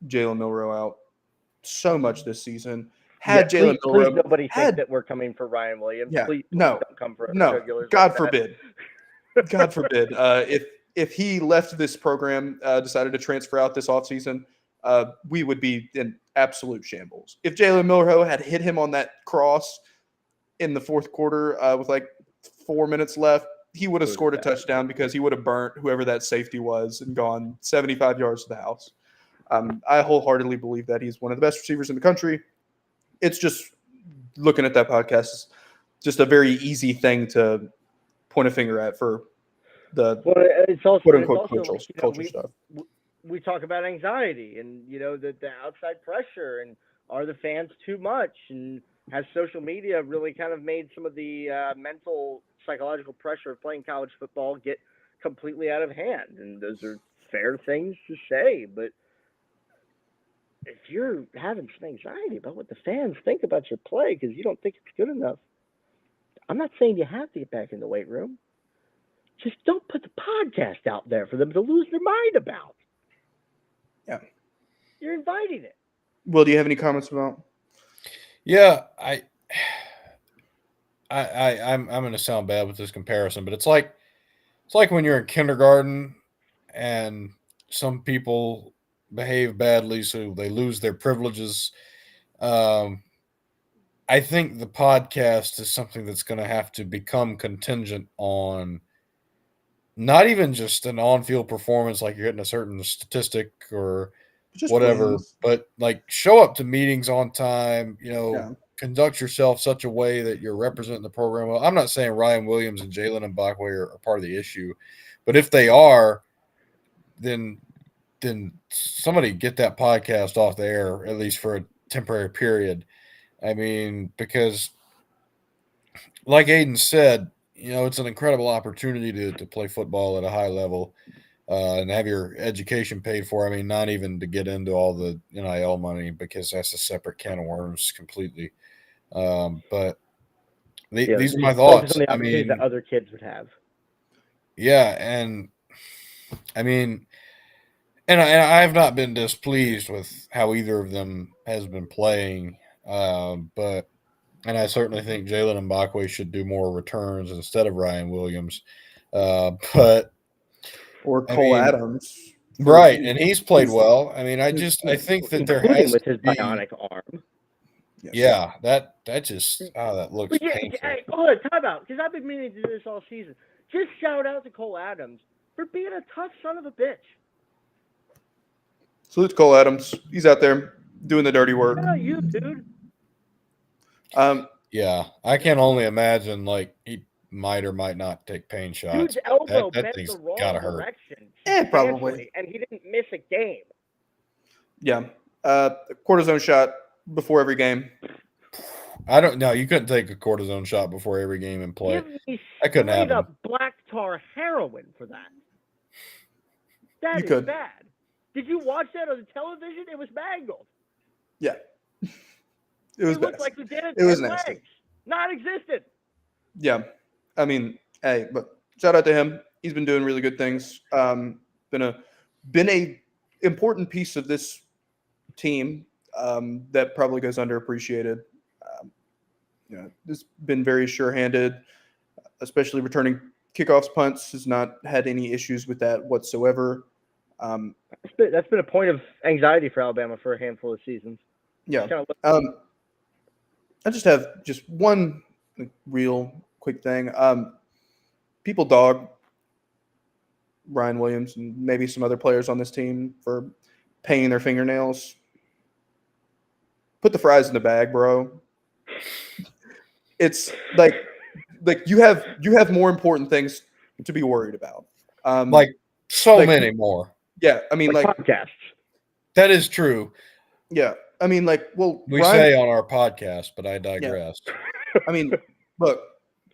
Jalen Milroe out so much this season. had Jalen please Milroe nobody think had that we're coming for Ryan Williams. yeah, Please no, don't come for us no, jugulars God like forbid. God forbid. If he left this program, decided to transfer out this offseason, we would be in absolute shambles. If Jalen Milroe had hit him on that cross in the fourth quarter with like 4 minutes left, he would have scored a touchdown because he would have burnt whoever that safety was and gone 75 yards to the house. I wholeheartedly believe that he's one of the best receivers in the country. It's just looking at that podcast is just a very easy thing to point a finger at for the Well, it's also quote it's unquote also cultural, like, culture stuff. we talk about anxiety and the outside pressure and are the fans too much, and has social media really kind of made some of the mental psychological pressure of playing college football get completely out of hand? And those are fair things to say, but if you're having some anxiety about what the fans think about your play because you don't think it's good enough, I'm not saying you have to get back in the weight room. Just don't put the podcast out there for them to lose their mind about. Yeah. You're inviting it. Will, do you have any comments about? Yeah, I'm going to sound bad with this comparison, but it's like when you're in kindergarten and some people behave badly, so they lose their privileges. I think the podcast is something that's going to have to become contingent on not even just an on-field performance, like you're hitting a certain statistic or Just whatever, wins. but like show up to meetings on time, Yeah. conduct yourself such a way that you're representing the program well. I'm not saying Ryan Williams and Jalen Mbakwe are part of the issue, but if they are, then somebody get that podcast off the air, at least for a temporary period. I mean, because like Aiden said, it's an incredible opportunity to play football at a high level and have your education paid for. I mean, not even to get into all the NIL money because that's a separate can of worms completely. But these are my Focus thoughts. on the I opportunities that mean, other kids would have. yeah, and I mean, and I have not been displeased with how either of them has been playing, but. And I certainly think Jalen Mbakwe should do more returns instead of Ryan Williams. But Or I Cole mean, Adams. right, and he's played his- well. I mean, I think that there Including has with to his be, bionic arm. Yes. yeah, that just that looks But yeah, painful. hey, hold on, time out, because I've been meaning to do this all season. Just shout out to Cole Adams for being a tough son of a bitch. Salute to Cole Adams. He's out there doing the dirty work. Shout out you, dude. Yeah, I can only imagine like he might or might not take pain shots. Dude's elbow That bent thing's the wrong gotta hurt. direction. Probably. substantially, and he didn't miss a game. Yeah. Cortisone shot before every game. I don't know. You couldn't take a cortisone shot before every game and play. Give me That couldn't straight happen. up black tar heroin for that. That You is could. bad. Did you watch that on the television? It was mangled. Yeah. It was looked bad. like the dead It was legs. nasty. Non-existent. Yeah. I mean, hey, but shout out to him. He's been doing really good things. Been a important piece of this team that probably goes underappreciated. It's been very sure-handed, especially returning kickoffs, punts. Has not had any issues with that whatsoever. That's been a point of anxiety for Alabama for a handful of seasons. Yeah. Kind of I just have one real quick thing. People dog Ryan Williams and maybe some other players on this team for painting their fingernails. Put the fries in the bag, bro. It's like you have more important things to be worried about. Like so many more. Yeah, I mean, like podcasts. That is true. Yeah, I mean, like, well, We Ryan, say on our podcast, but I digress. Yeah. I mean, look,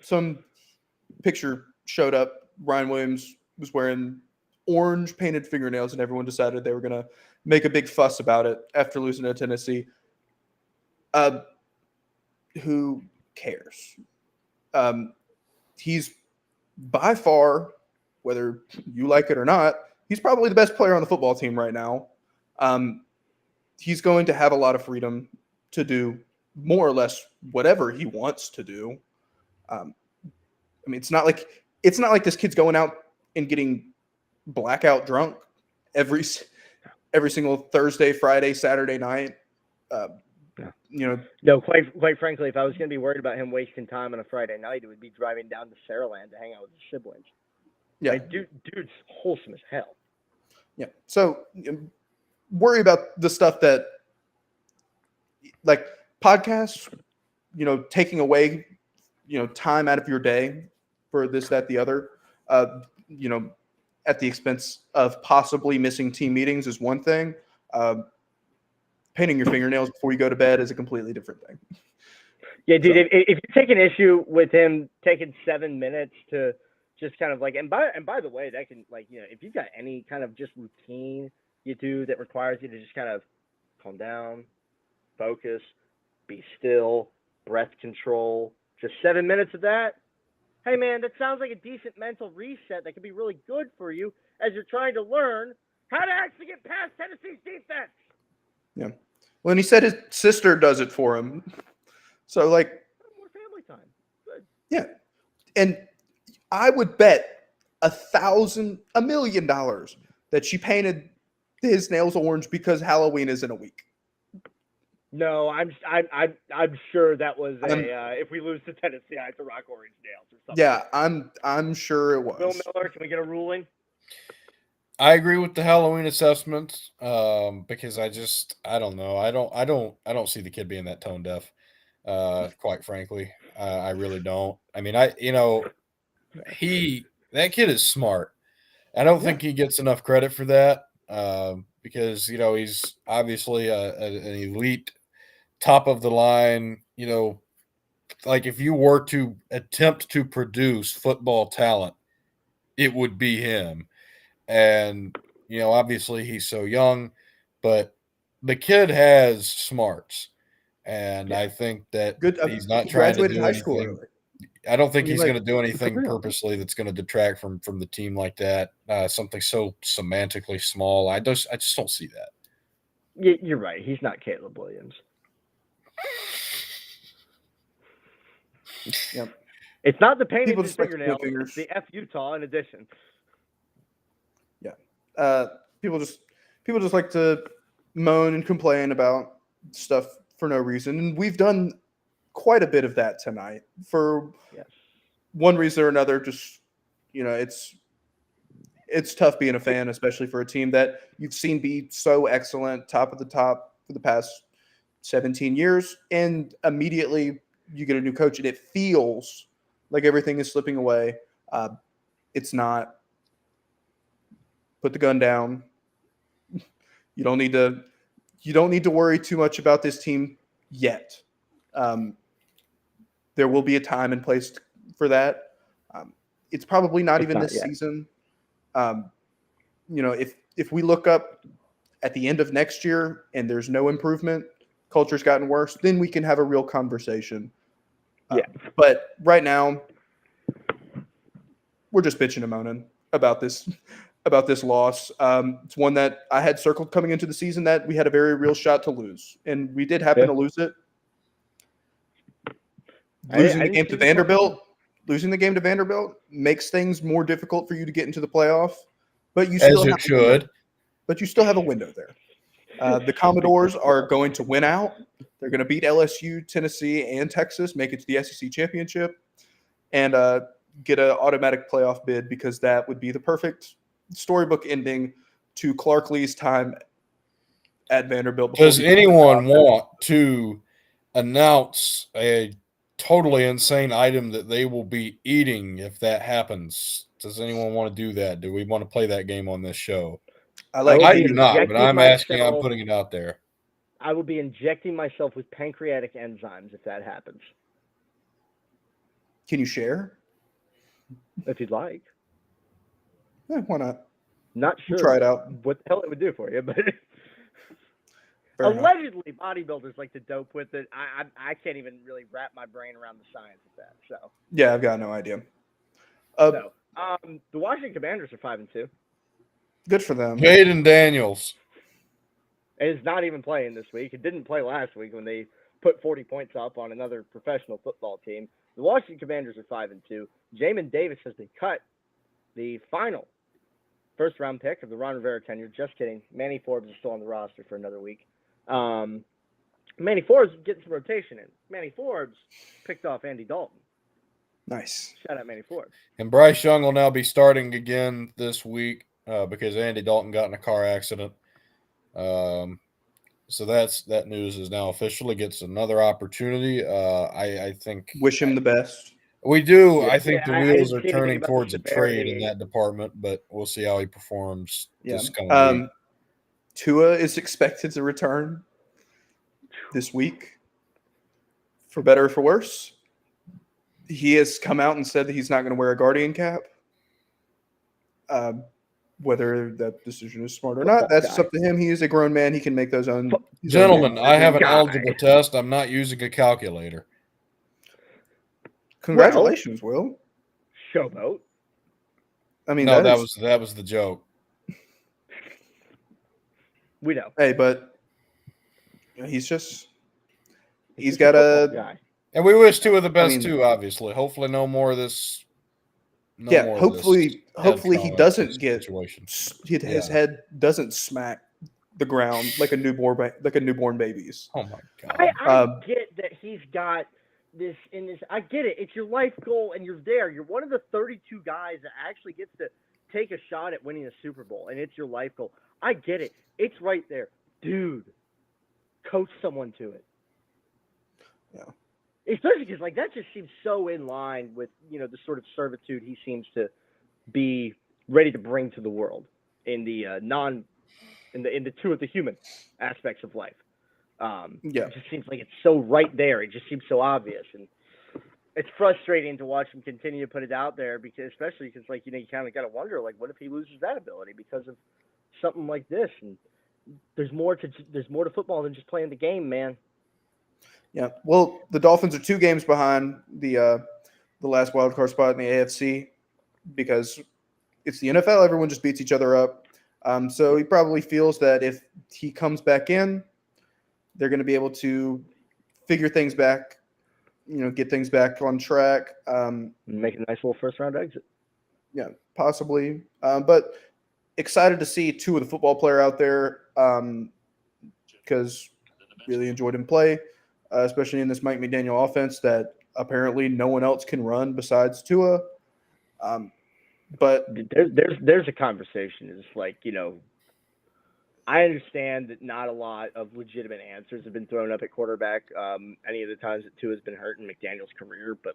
some picture showed up. Ryan Williams was wearing orange painted fingernails, and everyone decided they were going to make a big fuss about it after losing to Tennessee. Who cares? He's by far, whether you like it or not, he's probably the best player on the football team right now. He's going to have a lot of freedom to do more or less whatever he wants to do. I mean, it's not like this kid's going out and getting blackout drunk every single Thursday, Friday, Saturday night. No, quite frankly, if I was going to be worried about him wasting time on a Friday night, it would be driving down to Saraland to hang out with his siblings. Yeah, like, dude's wholesome as hell. Yeah, so worry about the stuff that, like podcasts, taking away, time out of your day for this, that, the other, at the expense of possibly missing team meetings is one thing. Painting your fingernails before you go to bed is a completely different thing. Yeah, dude. So, if you take an issue with him taking 7 minutes to just kind of like, and by the way, that can, like, if you've got any kind of just routine you do that requires you to just kind of calm down, focus, be still, breath control, just 7 minutes of that. Hey man, that sounds like a decent mental reset that could be really good for you as you're trying to learn how to actually get past Tennessee's defense. Yeah. Well, and he said his sister does it for him. So, like, more family time. Good. Yeah. And I would bet $1 million that she painted his nails orange because Halloween is in a week. No, I'm sure that was if we lose to Tennessee, I have to rock orange nails or something. Yeah, I'm sure it was. Will Miller, can we get a ruling? I agree with the Halloween assessment because I don't know. I don't see the kid being that tone deaf. Quite frankly, I really don't. I mean, that kid is smart. I don't think he gets enough credit for that because he's obviously an elite, top of the line. Like if you were to attempt to produce football talent, it would be him. And, obviously he's so young, but the kid has smarts. And I think that he's not trying to do anything. I don't think he's going to do anything purposely that's going to detract from the team like that. Something so semantically small. I just don't see that. Yeah, you're right. He's not Caleb Williams. Yep. It's not the paint in his fingernails. It's the F Utah in addition. Yeah. People just like to moan and complain about stuff for no reason, and we've done quite a bit of that tonight for one reason or another. Just it's tough being a fan, especially for a team that you've seen be so excellent, top of the top for the past 17 years, and immediately you get a new coach and it feels like everything is slipping away. It's not. Put the gun down. You don't need to worry too much about this team yet. There will be a time and place for that. It's probably not even this season. If we look up at the end of next year and there's no improvement, culture's gotten worse, then we can have a real conversation. But right now, we're just bitching and moaning about this loss. It's one that I had circled coming into the season that we had a very real shot to lose, and we did happen to lose it. Losing the game to Vanderbilt makes things more difficult for you to get into the playoff, but you still have a window there. The Commodores are going to win out. They're going to beat LSU, Tennessee, and Texas, make it to the SEC championship, and get an automatic playoff bid because that would be the perfect storybook ending to Clark Lee's time at Vanderbilt. Does anyone want to announce a totally insane item that they will be eating if that happens? Does anyone want to do that? Do we want to play that game on this show? I do not, but I'm asking. I'm putting it out there. I will be injecting myself with pancreatic enzymes if that happens. Can you share? If you'd like. Yeah, why not? Not sure. We'll try it out. What the hell it would do for you, but allegedly bodybuilders like to dope with it. I can't even really wrap my brain around the science of that. So yeah, I've got no idea. The Washington Commanders are 5-2. Good for them. Jaden Daniels is not even playing this week. It didn't play last week when they put 40 points up on another professional football team. The Washington Commanders are 5-2. Jamin Davis has been cut. The final first-round pick of the Ron Rivera tenure. Just kidding. Manny Forbes is still on the roster for another week. Manny Forbes is getting some rotation in. Manny Forbes picked off Andy Dalton. Nice. Shout out Manny Forbes. And Bryce Young will now be starting again this week because Andy Dalton got in a car accident. So that news is now officially gets another opportunity. I think Wish him the best. we do. Yeah, I think the I wheels didn't are see anything turning about the towards a trade in severity. that department, but we'll see how he performs Yeah. this coming week. Tua is expected to return this week, for better or for worse. He has come out and said that he's not going to wear a Guardian cap. Whether that decision is smart or not, Football that's guy. up to him. He is a grown man. He can make those own. his own Gentlemen, decisions. I have an Guy. algebra test. I'm not using a calculator. Congratulations, Will. Showboat. I mean, No, that is, that was the joke. We know. Hey, but he's He's got football a guy. And we wish two of the best mean- too, obviously. Hopefully no more of this. Hopefully he doesn't get situation. his head doesn't smack the ground like a newborn baby's. Oh my god! I get that he's got this in this. I get it. It's your life goal, and you're there. You're one of the 32 guys that actually gets to take a shot at winning a Super Bowl, and it's your life goal. I get it. It's right there, dude. Coach someone to it. Yeah. Especially because that just seems so in line with the sort of servitude he seems to be ready to bring to the world in the in the two of the human aspects of life. It just seems like it's so right there. It just seems so obvious, and it's frustrating to watch him continue to put it out there especially because you kind of got to wonder what if he loses that ability because of something like this. And there's more to football than just playing the game, man. Yeah. Well, the Dolphins are 2 games behind the last wild card spot in the AFC because it's the NFL. Everyone just beats each other up. So he probably feels that if he comes back in, they're going to be able to figure things back, get things back on track. Make a nice little first round exit. Yeah, possibly. But excited to see Tua of the football player out there because really enjoyed him play. Especially in this Mike McDaniel offense that apparently no one else can run besides Tua. But there's a conversation. It's I understand that not a lot of legitimate answers have been thrown up at quarterback any of the times that Tua's been hurt in McDaniel's career, but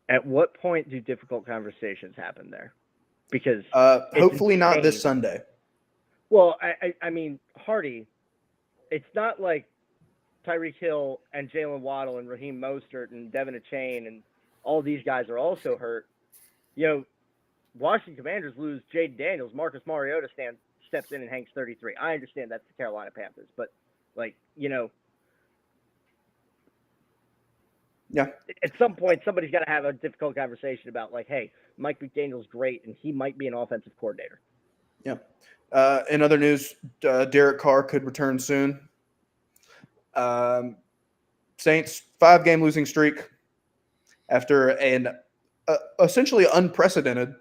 at what point do difficult conversations happen there? Because hopefully not insane. this Sunday. Well, I mean, Hardy, it's not like Tyreek Hill and Jalen Waddle and Raheem Mostert and Devin Achane and all these guys are also hurt. Washington Commanders lose Jaden Daniels. Marcus Mariota steps in and hangs 33. I understand that's the Carolina Panthers, but Yeah. At some point, somebody's got to have a difficult conversation about hey, Mike McDaniel's great and he might be an offensive coordinator. Yeah. In other news, Derek Carr could return soon. Saints 5-game losing streak after an essentially unprecedented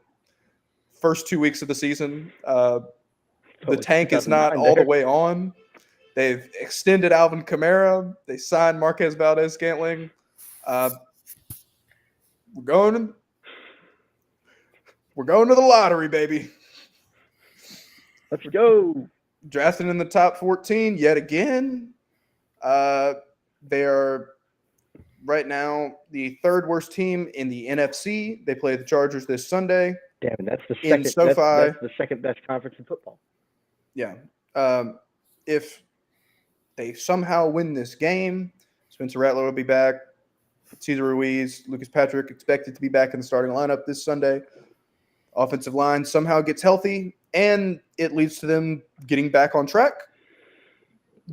first 2 weeks of the season. The tank is not all the way on. They've extended Alvin Kamara. They signed Marquez Valdez-Scantling. We're going to the lottery, baby. Let's go. Drafted in the top 14 yet again. They are right now the 3rd worst team in the NFC. They play the Chargers this Sunday. Damn, that's the In second. SoFi. That's the second best conference in football. Yeah. If they somehow win this game, Spencer Rattler will be back. Cesar Ruiz, Lucas Patrick expected to be back in the starting lineup this Sunday. Offensive line somehow gets healthy, and it leads to them getting back on track.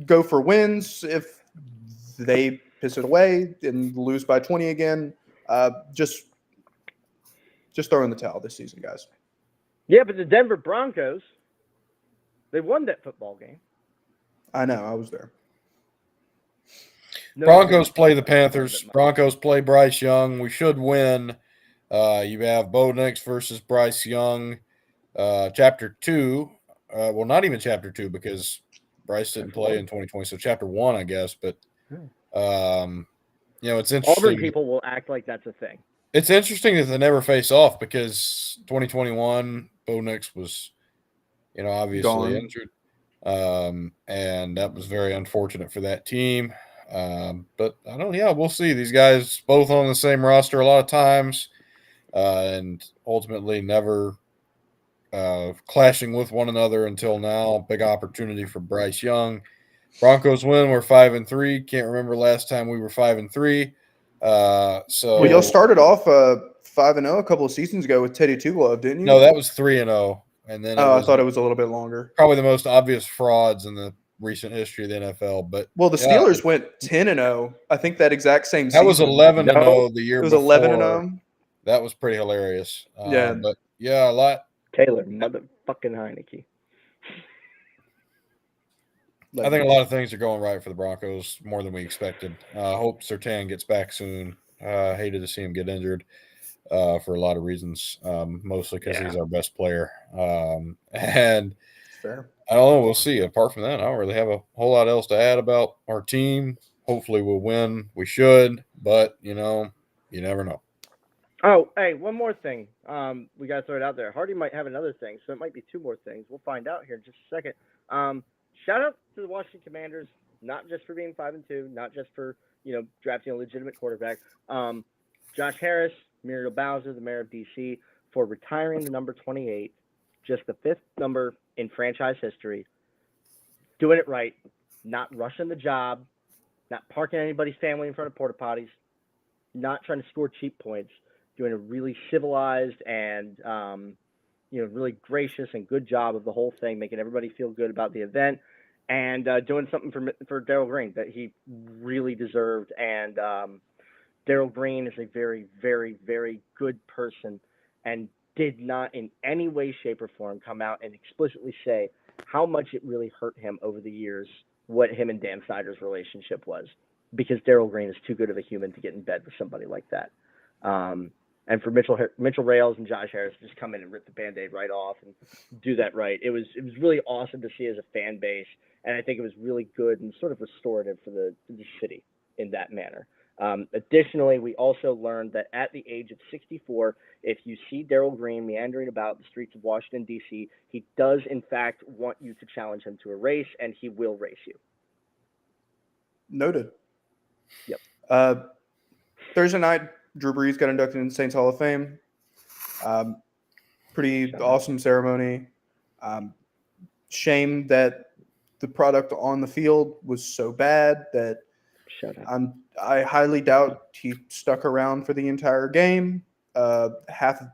Go for wins if they piss it away and lose by 20 again. Just throw in the towel this season, guys. Yeah, but the Denver Broncos, they won that football game. I know. I was there. No Broncos play the part of Panthers. it, Mike. Broncos play Bryce Young. We should win. You have Bo Nix versus Bryce Young. Chapter 2. Well, not even Chapter 2 because Bryce didn't Chapter play 1. in 2020. So Chapter 1, I guess. But, it's Auburn interesting. people will act like that's a thing. It's interesting that they never face off because 2021, Bo Nix was, obviously Gone. injured. And that was very unfortunate for that team. But I don't know. Yeah, we'll see. These guys both on the same roster a lot of times, and ultimately never clashing with one another until now. Big opportunity for Bryce Young. Broncos win. We're 5-3. Can't remember last time we were 5-3. So Well, y'all started off 5-0 a couple of seasons ago with Teddy Two Glove, didn't you? no, that was 3-0, and then I thought it was a little bit longer. probably the most obvious frauds in the recent history of the NFL. But Well, the Steelers went 10-0. I think that exact same that season. was 11-0 No, the year It was before. 11-0. That was pretty hilarious. Yeah. But yeah, a lot. Taylor, motherfucking Heineke. I think a lot of things are going right for the Broncos, more than we expected. Hope Surtain gets back soon. Hated to see him get injured for a lot of reasons, mostly because he's our best player. And Fair. I don't know. We'll see. Apart from that, I don't really have a whole lot else to add about our team. Hopefully, we'll win. We should, but you never know. Oh, hey, one more thing. We got to throw it out there. Hardy might have another thing, so it might be two more things. We'll find out here in just a second. Shout out to the Washington Commanders, not just for being 5-2, not just for drafting a legitimate quarterback. Josh Harris, Muriel Bowser, the mayor of DC, for retiring the number 28, just the fifth number in franchise history. Doing it right, not rushing the job, not parking anybody's family in front of porta potties, not trying to score cheap points. Doing a really civilized and really gracious and good job of the whole thing, making everybody feel good about the event, and doing something for Darryl Green that he really deserved. And Darryl Green is a very, very, very good person, and did not in any way, shape, or form come out and explicitly say how much it really hurt him over the years what him and Dan Snyder's relationship was, because Darryl Green is too good of a human to get in bed with somebody like that. And for Mitchell Rales and Josh Harris to just come in and rip the Band-Aid right off and do that right. It was really awesome to see as a fan base, and I think it was really good and sort of restorative for the city in that manner. Additionally, we also learned that at the age of 64, if you see Darryl Green meandering about the streets of Washington, D.C., he does, in fact, want you to challenge him to a race, and he will race you. Noted. Yep. Thursday night, Drew Brees got inducted into the Saints Hall of Fame. Pretty awesome ceremony. Shame that the product on the field was so bad that I highly doubt he stuck around for the entire game. 90%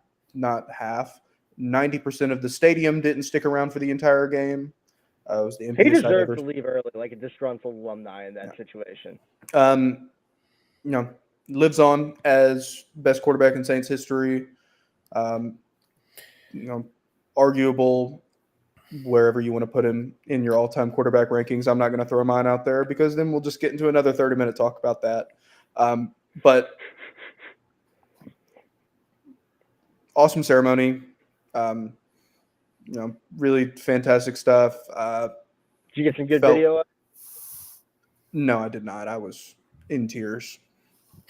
of the stadium didn't stick around for the entire game. It was the he deserved to leave early, like a disgruntled alumni in that situation. Lives on as best quarterback in Saints history. Arguable wherever you want to put him in your all-time quarterback rankings. I'm not going to throw mine out there because then we'll just get into another 30-minute talk about that. But awesome ceremony. Really fantastic stuff. Did you get some good video of? No, I did not. I was in tears.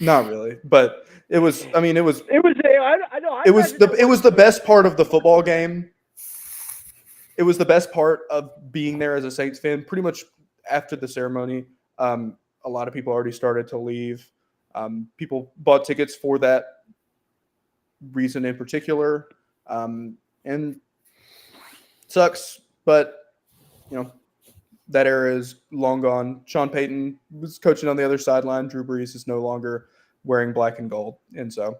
Not really, but it was. I mean, it was. It was. I know. It was the best part of the football game. It was the best part of being there as a Saints fan. Pretty much after the ceremony, a lot of people already started to leave. People bought tickets for that reason in particular, and sucks. But that era is long gone. Sean Payton was coaching on the other sideline. Drew Brees is no longer wearing black and gold. And so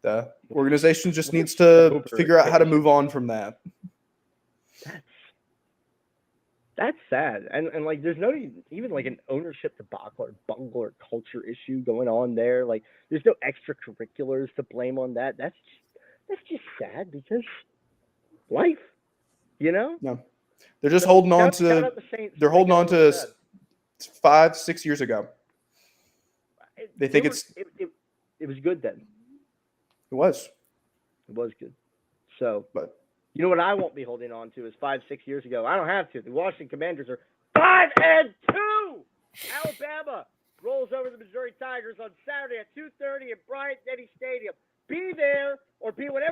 the organization just needs to figure out how to move on from that. That's sad. And like, there's no even like an ownership debacle or bungle or culture issue going on there. Like, there's no extracurriculars to blame on that. That's just sad because life, No. They're just holding on to. They're holding on to 5, 6 years ago. They think it was good then. It was. It was good. So, But you know what I won't be holding on to is 5, 6 years ago. I don't have to. The Washington Commanders are 5-2. Alabama rolls over the Missouri Tigers on Saturday at 2:30 at Bryant-Denny Stadium. Be there or be whatever